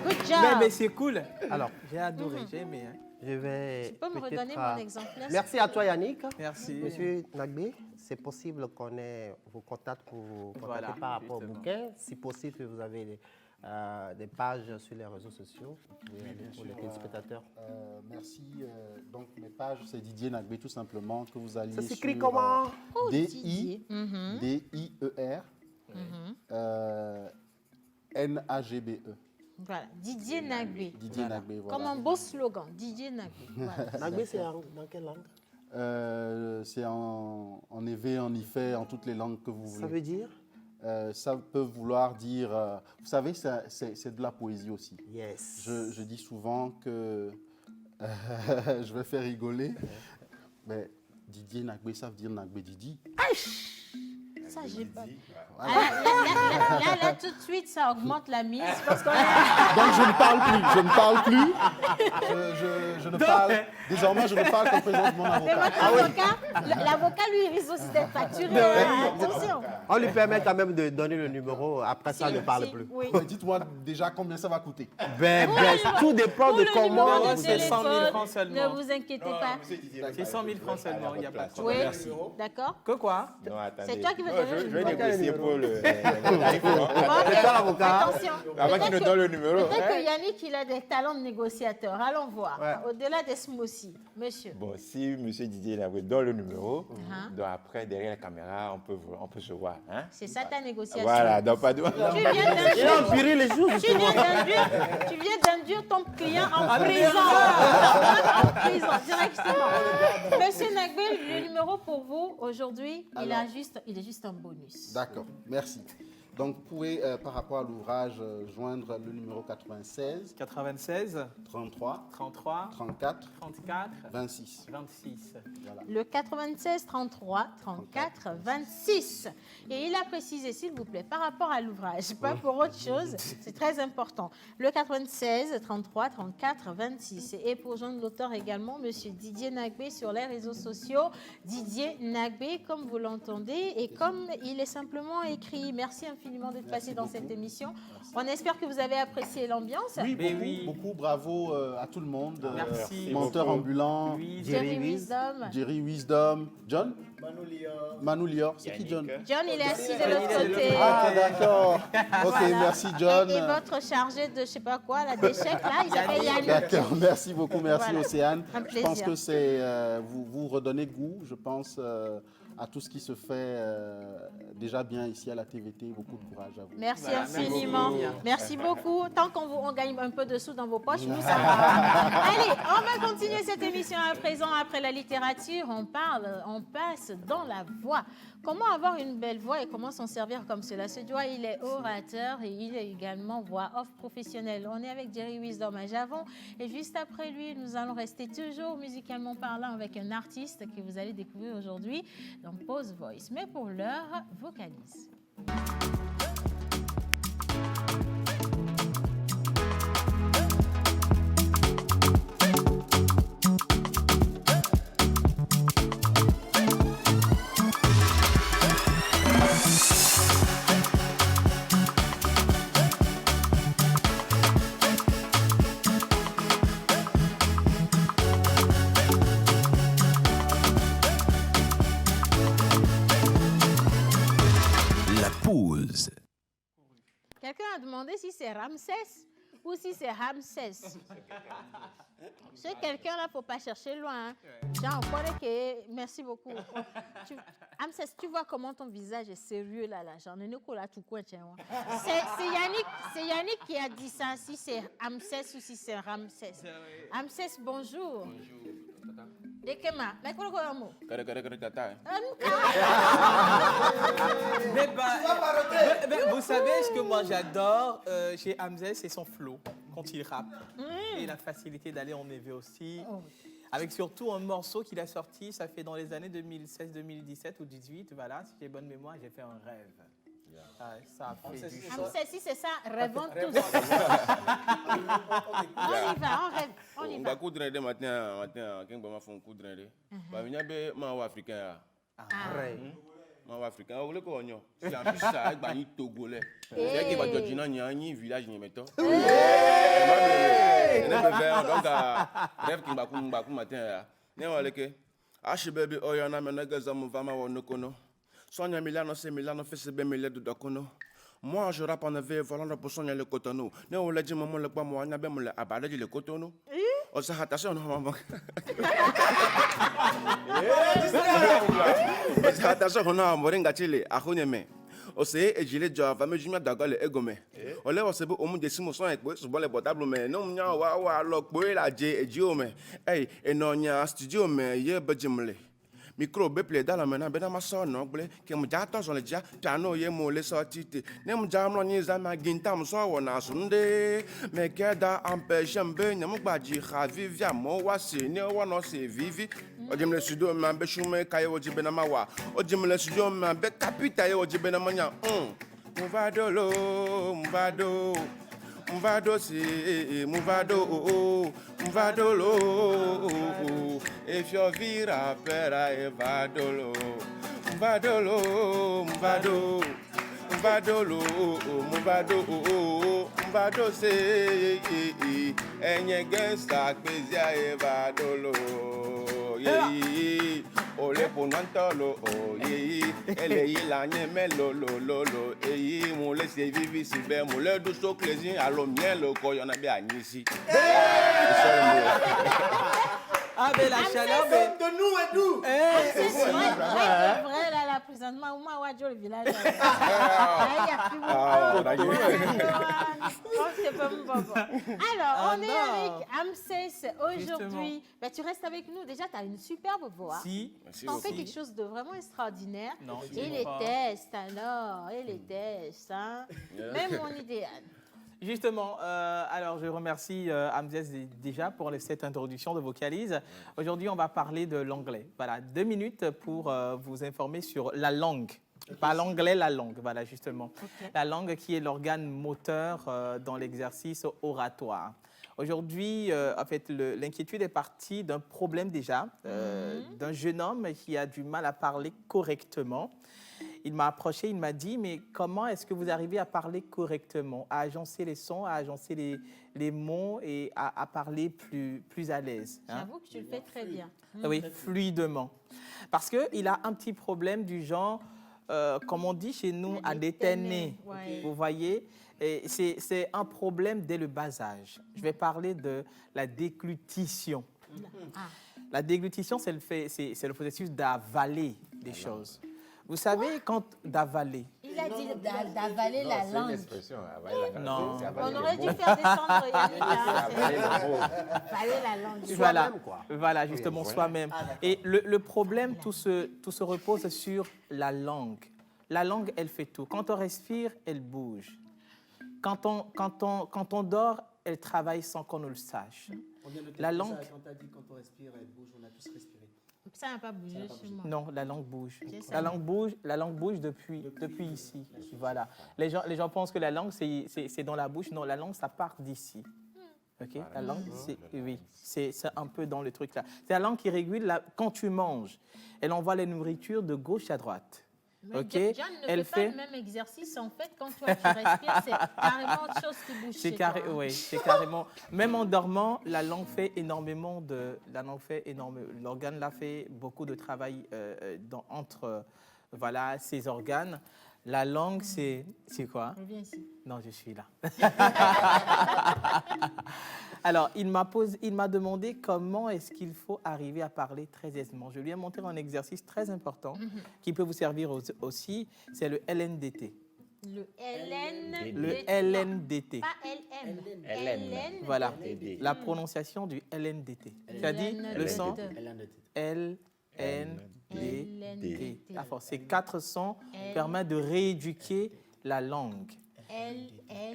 A: Good job.
C: Mais c'est cool. Alors, j'ai adoré, j'ai aimé. Hein.
D: Je vais.
A: Tu peux me redonner mon exemplaire?
D: Merci à toi, Yannick.
C: Merci.
D: Monsieur Nagbé, c'est possible qu'on ait vos contacts pour vous contacter
C: Voilà,
D: par rapport au
C: justement.
D: bouquin. Si possible, que vous avez des pages sur les réseaux sociaux pour les téléspectateurs.
J: Merci. Donc, mes pages, c'est Didier Nagbé, tout simplement, que vous alliez
D: Ça
J: sur
D: s'écrit comment?
J: D-I-E-R N-A-G-B-E.
A: Voilà, Didier Nagbé.
J: Didier Nagbé, voilà.
A: Comme un beau slogan, Didier Nagbé. Voilà.
D: Nagbé, c'est dans quelle langue?
J: C'est en évé, en ifé, en toutes les langues que vous voulez.
D: Ça veut dire?
J: Ça peut vouloir dire... vous savez, c'est de la poésie aussi.
D: Yes.
J: Je dis souvent que... je vais faire rigoler. Mais Didier Nagbé, ça veut dire Nagbé Didi.
A: Ça, j'ai pas.
J: Voilà.
A: Là, tout de suite, ça augmente la mise. Parce qu'on a...
J: Donc je ne parle plus, je ne parle plus. Je ne parle... Désormais, je ne parle qu'en présence de mon
A: Mais
J: avocat.
A: votre avocat, l'avocat, lui, il risque aussi d'être facturé. Attention.
D: On lui permet quand même de donner le numéro. Après ça, ne parle plus.
A: Oui.
J: Mais dites-moi déjà combien ça va coûter.
D: Tout dépend de
A: Pour le numéro
D: comment...
A: de
C: c'est 100 000
A: téléphone,
C: francs seulement.
A: ne vous inquiétez pas.
C: C'est 100 000 francs seulement, il n'y a pas de
A: Oui,
C: problème.
A: d'accord.
C: Que quoi?
F: Non, attendez.
A: C'est toi qui veux donner le
F: Je vais
A: numéro.
F: négocier pour le tarif.
A: Bon,
D: C'est toi l'avocat.
A: attention.
F: Avant qu'il ne donne le numéro.
A: Peut-être que Yannick, il a des talents de négociateur. Allons voir.
D: Ouais.
A: Au-delà des smoothies, monsieur.
F: Bon, si M. Didier Nagbé donne le numéro,
A: Uh-huh.
F: donc après, derrière la caméra, on peut se voir. Hein?
A: C'est ça ta négociation.
F: Voilà, donc pas de...
A: Tu viens
D: Il a
A: d'induire-
D: empiré les jours.
A: tu viens d'induire ton client en prison. En prison, directement. Monsieur Nagbé, le numéro pour vous, aujourd'hui, il est juste un bonus.
J: D'accord, merci. Donc, vous pouvez, par rapport à l'ouvrage, joindre le numéro 96
C: 96
J: 33
C: 33
J: 34
C: 34
J: 26.
C: 26.
J: Voilà.
A: Le 96 33 34 26. Et il a précisé, s'il vous plaît, par rapport à l'ouvrage, pas pour autre chose, c'est très important. Le 96 33 34 26. Et pour joindre l'auteur également, monsieur Didier Nagbé sur les réseaux sociaux. Didier Nagbé, comme vous l'entendez, et comme il est simplement écrit. Merci infiniment d'être passé dans cette émission. On espère que vous avez apprécié l'ambiance.
J: Oui,
C: Mais
J: beaucoup,
C: oui.
J: beaucoup bravo à tout le monde.
C: Merci.
J: Menteur
F: beaucoup.
J: ambulant,
C: Oui,
A: Jerry Wisdom.
J: Jerry Wisdom, John Manu Lior, c'est qui John?
A: John, il est assis de l'autre côté.
J: Ah, d'accord. Ok,
A: Voilà.
J: merci John.
A: Et votre chargé de je sais pas quoi, là, d'échecs, là, il s'appelle Yannick.
J: D'accord, merci beaucoup, merci
A: Voilà.
J: Océane.
A: Un
J: Je pense
A: plaisir.
J: que c'est vous redonnez goût, je pense, à tout ce qui se fait déjà bien ici à la TVT. Beaucoup de courage à vous.
A: Merci
C: Voilà,
A: infiniment.
C: merci.
A: Merci beaucoup. Tant qu'on gagne un peu de sous dans vos poches, vous, ça va. Allez, on va continuer cette émission à présent. Après la littérature, on passe dans la voix. Comment avoir une belle voix et comment s'en servir comme cela? Ce doigt, il est orateur et il est également voix off professionnelle. On est avec Jerry Wisdom à Javon et juste après lui, nous allons rester toujours musicalement parlant avec un artiste que vous allez découvrir aujourd'hui dans Pause Voice. Mais pour l'heure, vocalise. demander si c'est Ramsès ou si c'est Ramsès. Ce quelqu'un-là, il ne faut pas chercher loin. Hein. Genre, on connaît que... Merci beaucoup. Ramsès, tu vois comment ton visage est sérieux là. Genre, c'est Yannick qui a dit ça, si c'est Ramsès ou si c'est Ramsès. Ramsès, bonjour. Dekema, mais quoi le mot?
C: Vous savez ce que moi j'adore chez Hamzès, c'est son flow quand il rappe. Et la facilité d'aller en éveil aussi. Avec surtout un morceau qu'il a sorti, ça fait dans les années 2016, 2017 ou 2018. Voilà, si j'ai bonne mémoire, j'ai fait un rêve. Ça a fait du
A: Hamzès, si c'est ça, rêvons tous. On y va, on rêve. On y va.
L: On va matin, quand on va faire un coup de rêve. Il y a des gens africains. Man africain, vous voulez qu'on y ait? C'est un peu ça, avec des Togolais. C'est qui va te dire qu'il y a un village qui est méthode. Donc, rêve qui va matin. Baby, oh, y en a maintenant que ça me va m'avoir. Sonia Milano, c'est Milano, fait ses belles milliers de docono. Moi, je rappe en avait volant pour soigner le cotonou. Ne on l'a dit, maman, le poids, moi, on a bien me abattu le cotonou. On s'est attaché, on a maman. On s'est attaché, on a moringa chile, à Honeme. On s'est égelé, je vais me dire d'accord, les égomé. On l'a aussi au monde des simons avec moi, sur les portables, mais non, il y a un lock, boy, la J et Diome. Hey, et non, il y a un studio, mais il y a un micro beple dans la main ben ma son noble que mu jata so le ja piano ye mo le sortite ne mu jam no ni za ma gintam so wona sunde me keda empêche mbe ne mu gbaji khavivia mo wa se ne wo no se vivi odim le studio me be shume kai oji ben ma wa odim le studio me be capita ye oji ben ma nya Mvado si, mvado lo. If your vira pera evado lo. Mvado si. Enye gangsta kwezia evado lo. Yeah. Ole ponantolo, oh yeah, ele la nyeme lo, eh, mon laisse vivre si bien, mon le douce clésin, à l'homme le ko y'en a bien ici.
C: Ah, mais la chaleur,
B: de nous et nous.
A: C'est vrai, là, la présentement, où m'a le village. Il y a plus beaucoup. Alors, on est avec Hamzès aujourd'hui. Ben, tu restes avec nous. Déjà, tu as une superbe voix.
C: Si.
A: Tu en fais quelque chose de vraiment extraordinaire.
C: Non,
A: et les tests, alors. Et les tests, hein. Même mon idéal.
C: Justement, alors je remercie Hamzès déjà pour cette introduction de Vocalise. Aujourd'hui, on va parler de l'anglais. Voilà, 2 minutes pour vous informer sur la langue. Pas l'anglais, la langue, voilà, justement. Okay. La langue qui est l'organe moteur dans l'exercice oratoire. Aujourd'hui, en fait, l'inquiétude est partie d'un problème déjà, d'un jeune homme qui a du mal à parler correctement. Il m'a approché, il m'a dit, mais comment est-ce que vous arrivez à parler correctement, à agencer les sons, à agencer les mots et à parler plus à l'aise, hein?
A: J'avoue que tu le fais très bien.
C: Oui, fluidement. Parce qu'il a un petit problème du genre, comme on dit chez nous, à déteiner. Ouais. Vous voyez, c'est un problème dès le bas âge. Je vais parler de la déglutition. La déglutition, c'est le processus d'avaler des choses. Vous savez, quand d'avaler...
A: Il a dit d'avaler la langue.
F: C'est l'expression, avaler la langue.
C: Non.
A: On aurait dû faire descendre Yannick. Avaler la langue.
C: Voilà, justement, soi-même. Et le problème, tout se repose sur la langue. La langue, elle fait tout. Quand on respire, elle bouge. Quand on dort, elle travaille sans qu'on ne le sache. La langue...
B: Quand tu as dit quand on respire, elle bouge, on a tous respiré.
A: Ça n'a pas bougé chez moi.
C: Non, la langue bouge. La langue bouge depuis ici. Voilà. Les gens pensent que la langue, c'est dans la bouche. Non, la langue, ça part d'ici. Okay? La langue, c'est un peu dans le truc là. C'est la langue qui régule quand tu manges. Elle envoie les nourritures de gauche à droite.
A: Mais okay. John ne fait pas le même exercice. En fait, quand toi, tu respires, c'est carrément autre chose qui bouge chez toi.
C: Oui, c'est carrément... Même en dormant, la langue fait énormément l'organe là fait beaucoup de travail entre ces organes. La langue, c'est quoi?
A: Reviens ici.
C: Non, je suis là. Alors, il m'a demandé comment est-ce qu'il faut arriver à parler très aisément. Je lui ai montré un exercice très important qui peut vous servir aussi. C'est le LNDT.
A: Le LNDT.
C: Le LNDT.
A: Pas LM.
F: LN.
C: Voilà,
F: LNDT.
C: la prononciation du LNDT. Tu as dit le son LNDT. À force, ces 4 sons permettent de rééduquer la langue.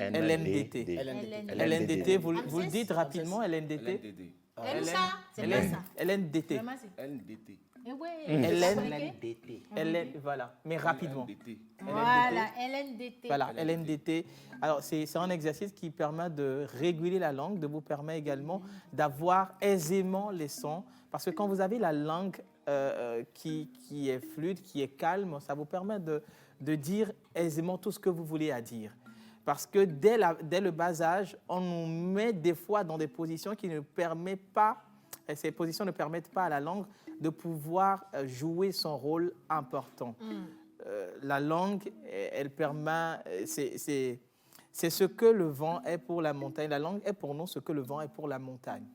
C: LNDT. LNDT, vous le dites rapidement, LNDT.
A: Comme ça, c'est bien ça.
C: LNDT.
A: Vraiment, c'est-
B: LNDT.
A: Eh ouais,
C: LNDT. Voilà, mais rapidement.
A: Voilà, LNDT.
C: Voilà, LNDT. Alors, c'est un exercice qui permet de réguler la langue, de vous permet également d'avoir aisément les sons. Parce que quand vous avez la langue qui est fluide, qui est calme, ça vous permet de dire aisément tout ce que vous voulez à dire. Parce que dès le bas âge, on nous met des fois dans des positions qui ne permettent pas, et ces positions ne permettent pas à la langue de pouvoir jouer son rôle important. La langue, elle permet, c'est ce que le vent est pour la montagne. La langue est pour nous ce que le vent est pour la montagne.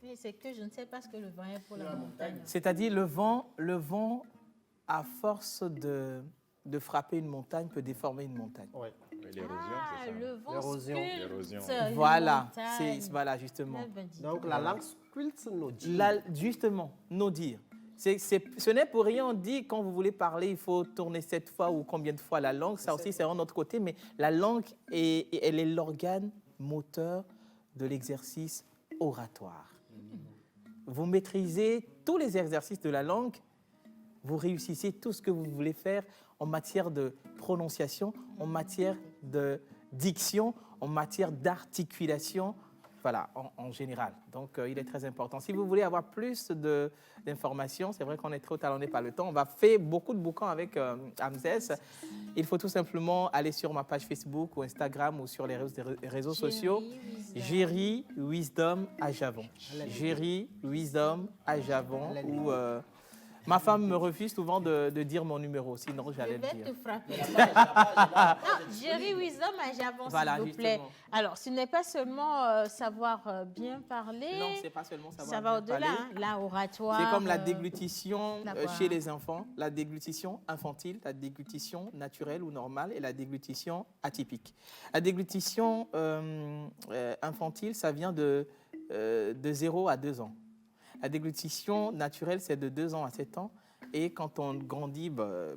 A: Oui, c'est que je ne sais pas ce que le vent est pour la montagne.
C: C'est-à-dire le vent, à force de frapper une montagne, peut déformer une montagne.
D: Ouais.
F: L'érosion,
A: Ah,
F: c'est ça.
A: le vent
D: L'érosion.
A: sculpte
C: Voilà,
A: les montagnes.
C: voilà justement.
A: Eh ben, dis
D: Donc,
A: donc.
D: la langue sculpte nos dires.
C: Justement, nos dires. Ce n'est pour rien, on dit quand vous voulez parler, il faut tourner 7 fois ou combien de fois la langue. Ça aussi, c'est un autre côté, mais la langue, elle est l'organe moteur de l'exercice oratoire. Vous maîtrisez tous les exercices de la langue, vous réussissez tout ce que vous voulez faire en matière de prononciation, en matière de diction, en matière d'articulation, voilà, en général. Donc, il est très important. Si vous voulez avoir plus d'informations, c'est vrai qu'on est trop talonné par le temps. On va faire beaucoup de bouquins avec Hamzès. Il faut tout simplement aller sur ma page Facebook ou Instagram ou sur les réseaux sociaux. Jerry Wisdom à Javon. Jerry Wisdom à Javon. Ou, ma femme me refuse souvent de dire mon numéro, sinon j'allais le
A: Je vais
C: dire.
A: te frapper. Non, Jerry Wisdom à Javon,
C: Voilà,
A: s'il vous plaît.
C: justement.
A: Alors, ce n'est pas seulement savoir bien parler.
C: Non, c'est pas seulement savoir
A: Ça va
C: bien
A: au-delà,
C: parler.
A: hein, là, oratoire.
C: C'est comme la déglutition
A: la
C: chez les enfants, la déglutition infantile, la déglutition naturelle ou normale et la déglutition atypique. La déglutition infantile, ça vient de 0 à 2 ans. La déglutition naturelle, c'est de 2 ans à 7 ans. Et quand on grandit,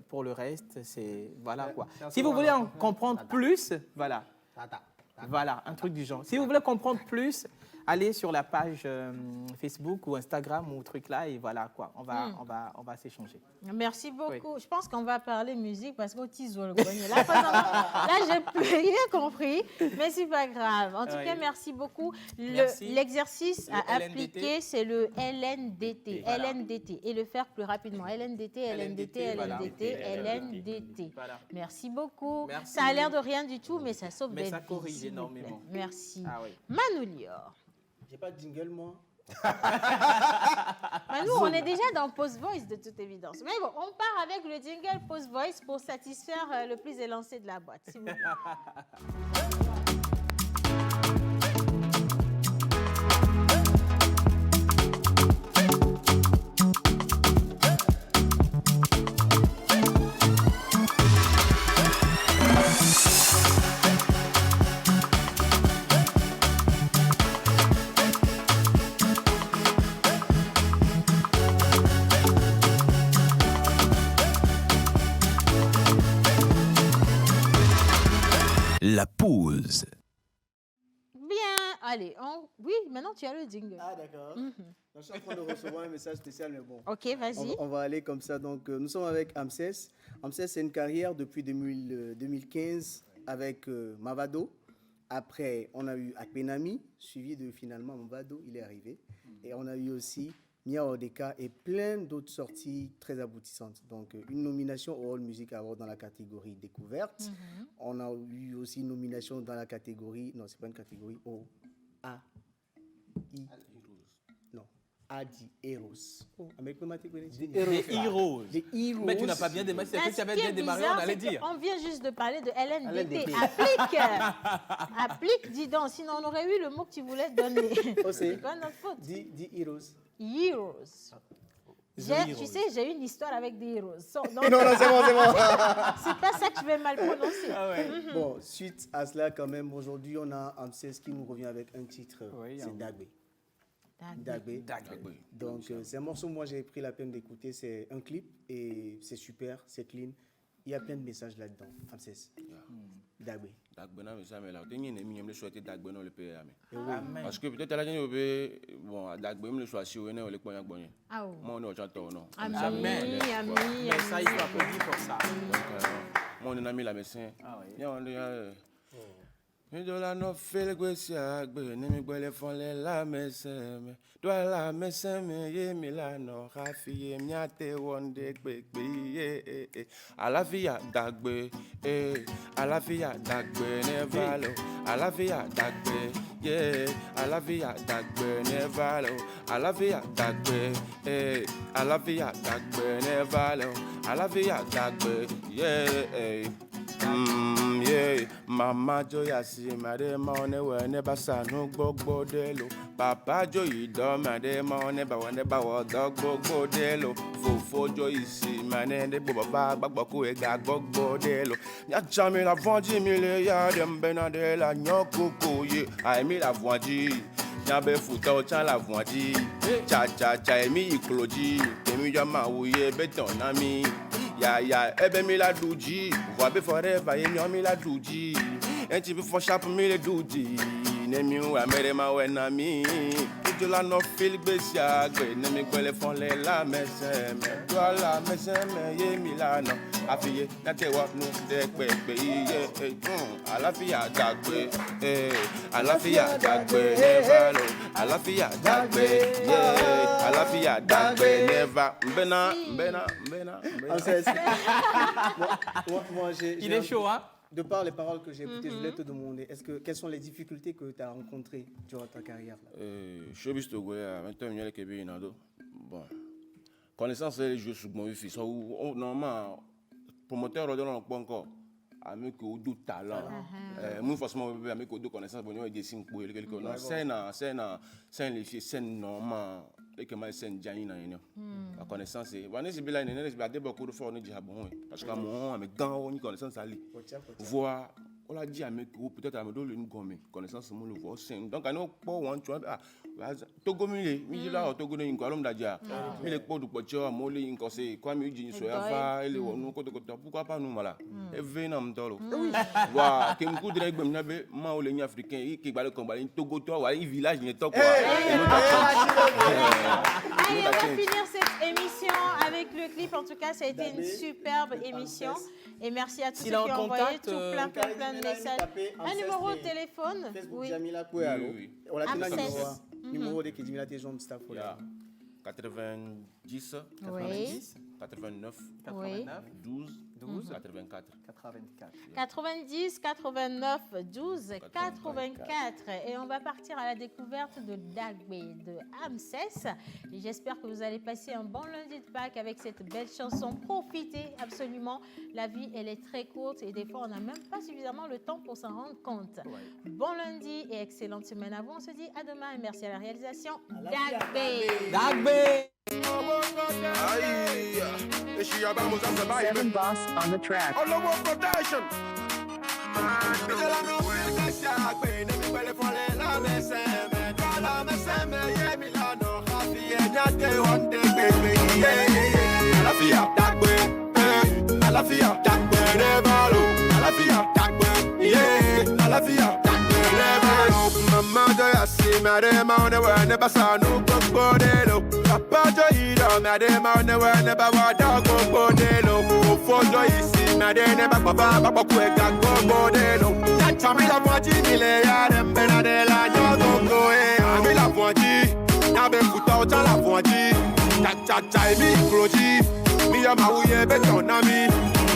C: pour le reste, c'est... Voilà quoi. Si vous voulez en comprendre plus, voilà. Voilà, un truc du genre. Si vous voulez comprendre plus, allez sur la page Facebook ou Instagram ou truc là et voilà quoi. On va s'échanger.
A: Merci beaucoup.
C: Oui.
A: Je pense qu'on va parler musique parce qu'au tiso le grenier. Là, j'ai plus rien compris, mais c'est pas grave. En tout
C: Oui.
A: cas, merci beaucoup.
C: Merci.
A: L'exercice
C: Le
A: à
C: LNDT.
A: appliquer, c'est le LNDT.
C: Voilà.
A: LNDT. Et le faire plus rapidement. LNDT, LNDT,
C: voilà.
A: LNDT, LNDT.
C: Voilà.
A: Merci beaucoup.
C: Merci.
A: Ça a l'air de rien du tout, mais ça sauve
C: Mais
A: des
C: ça
A: vies,
C: corrige
A: s'il vous plaît.
C: énormément.
A: Merci.
C: Ah oui.
A: Manu Lior.
B: J'ai pas de jingle, moi.
A: Manu, on est déjà dans Post Voice de toute évidence. Mais bon, on part avec le jingle Post Voice pour satisfaire le plus élancé de la boîte, s'il vous plaît.
G: La pause.
A: Bien, allez, oui, maintenant tu as le jingle.
B: Ah, d'accord. Donc, je suis en train de recevoir un message spécial, mais bon.
A: Ok, vas-y.
B: On va aller comme ça. Donc, nous sommes avec Hamzès. Hamzès, c'est une carrière depuis 2015 avec Mavado. Après, on a eu Akpenami, suivi de finalement Mavado, il est arrivé. Et on a eu aussi Mia Odeka et plein d'autres sorties très aboutissantes. Donc, une nomination au All Music Award dans la catégorie découverte. On a eu aussi une nomination dans la catégorie, non, c'est pas une catégorie, O, A, I, non, à The Heroes.
C: The Heroes. Mais tu n'as pas bien démarré. C'est que tu avais bien démarré, on allait dire.
A: On vient juste de parler de LNDP.
B: LNDP.
A: Applique, dis donc. Sinon, on aurait eu le mot que tu voulais donner. C'est pas notre faute.
B: The Heroes.
A: Heroes. Tu sais, j'ai une histoire avec des Heroes.
B: Non, c'est bon.
A: C'est pas ça que je vais mal prononcer.
B: Bon, suite à cela, quand même, aujourd'hui, on a Amses qui nous revient avec un titre. C'est Dagbe. Donc, c'est un morceau, moi, j'ai pris la peine d'écouter. C'est un clip et c'est super, c'est clean. Il y a plein de messages là-dedans. Amses. Dagbe.
L: Parce que peut-être la gente bon Dagbe me le choisir on est le point bon. Moi on est au château non.
A: Amen.
C: Mais ça il faut applaudir pour ça.
L: Moi on a mis la médecin. Mais de la no feel gwesia gbe ni mi gbele fon le la médecin. Do la médecin me ye mi la no rafi mi ate wonde gbe ye. Àlàáfíà Dagbe àlàáfíà Dagbe never low. Àlàáfíà Dagbe àlàáfíà Dagbe never low. Àlàáfíà Dagbe àlàáfíà Dagbe never low. Àlàáfíà Dagbe Mama Joya si made money when never sa no gbogbo delo. Papa Joy do made money ba when never wa gbogbo delo. Fofo Joy si mane de baba gbagbo ko e ga gbogbo delo. Nya jami la vondi milliard dem benadela nyokoko ye. Ai mi la vondi. Nya be futa o chan la vondi. Cha emi ikloji. Temi jo ma wuye beton na mi. Ya, ebe mi la duji. Voix be forever, ye mi la duji. En ti be for sharp mi le duji. Ne mi wa mere ma we na mi. Ijo la no feel gbesia gbe. Ne mi gbele fon le la mese me. Do la mese me ye mi la no. Afiye na te wa nu de pe ye. Àlàáfíà Dagbe. Àlàáfíà Dagbe never low. Àlàáfíà Dagbe. Àlàáfíà Dagbe never. Mbena.
B: Moi,
C: il est chaud, hein?
B: De par les paroles que j'ai écoutées, je voulais te demander, quelles sont les difficultés que tu as rencontrées durant ta carrière?
L: Je suis bon. Connaissance, les jeux sur mon fils. Normalement, promoteur, on ne pas encore. Avec du talent. Moi, forcément, avec du connaissance, on a des signes pour les quelqu'un. C'est les filles, c'est normal. Et que moi, c'est un jaina. La connaissance, c'est. Vanessa, c'est bien, il y a beaucoup de fois, on dit, parce que moi, avec gants, on a connaissance à lui. Voir. On a dit à mes peut-être à me donner une gomme, connaissance mon le voix. Donc, à nous, pas one choix. Togo mille, mille là, Togo n'est pas l'homme d'Adia. Mais les pots de poids, molly, une corsée, quoi, mieux d'une soya, et les nous, pourquoi pas nous, voilà. Et venam d'olo. Voilà, qui me coudrait, comme n'avait, moi, ou les Africains, qui va le combattre, Togo, toi, il village, n'est pas quoi.
A: Allez, on va finir cette émission avec le clip. En tout cas, ça a été une superbe émission. Et merci à tous ceux qui ont envoyé tout plein de messages. Un numéro de téléphone.
B: Oui. On l'a numéro de Kedimila Tejon staff.
L: 90 89 12 84.
A: 90 89 12 84. Et on va partir à la découverte de Dagbe de Amses. Et j'espère que vous allez passer un bon lundi de Pâques avec cette belle chanson. Profitez absolument. La vie, elle est très courte et des fois, on n'a même pas suffisamment le temps pour s'en rendre compte. Bon lundi et excellente semaine à vous. On se dit à demain et merci à la réalisation. Dagbe.
M: Seven Boss on the track.
L: Mama Joya si madema on the way never saw no crocodile. Papa Joya madema on the way never wa dog crocodile. For Joy si madema papa kwega crocodile. Chami la voji mile ya dem benadela nyogo ami la voji na be futa o la voji cha mi kroji mi ya mawuye beton na mi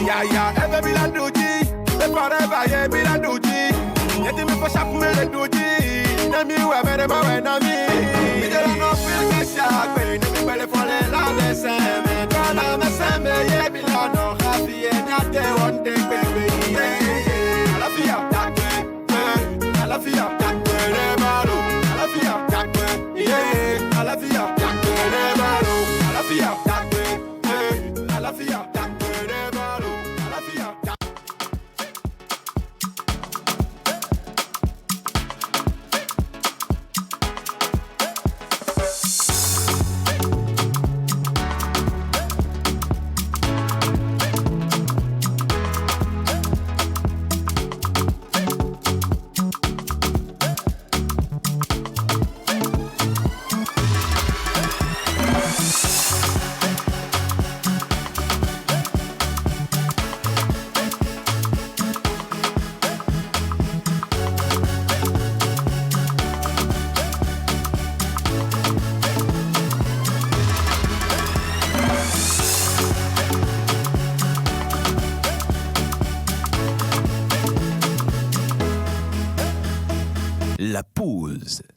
L: ya ebe mi la doji be forever ye mi la doji yeti mi for sharp me le doji na mi we mere ma we na mi mi dey no feel me sha
G: la pause.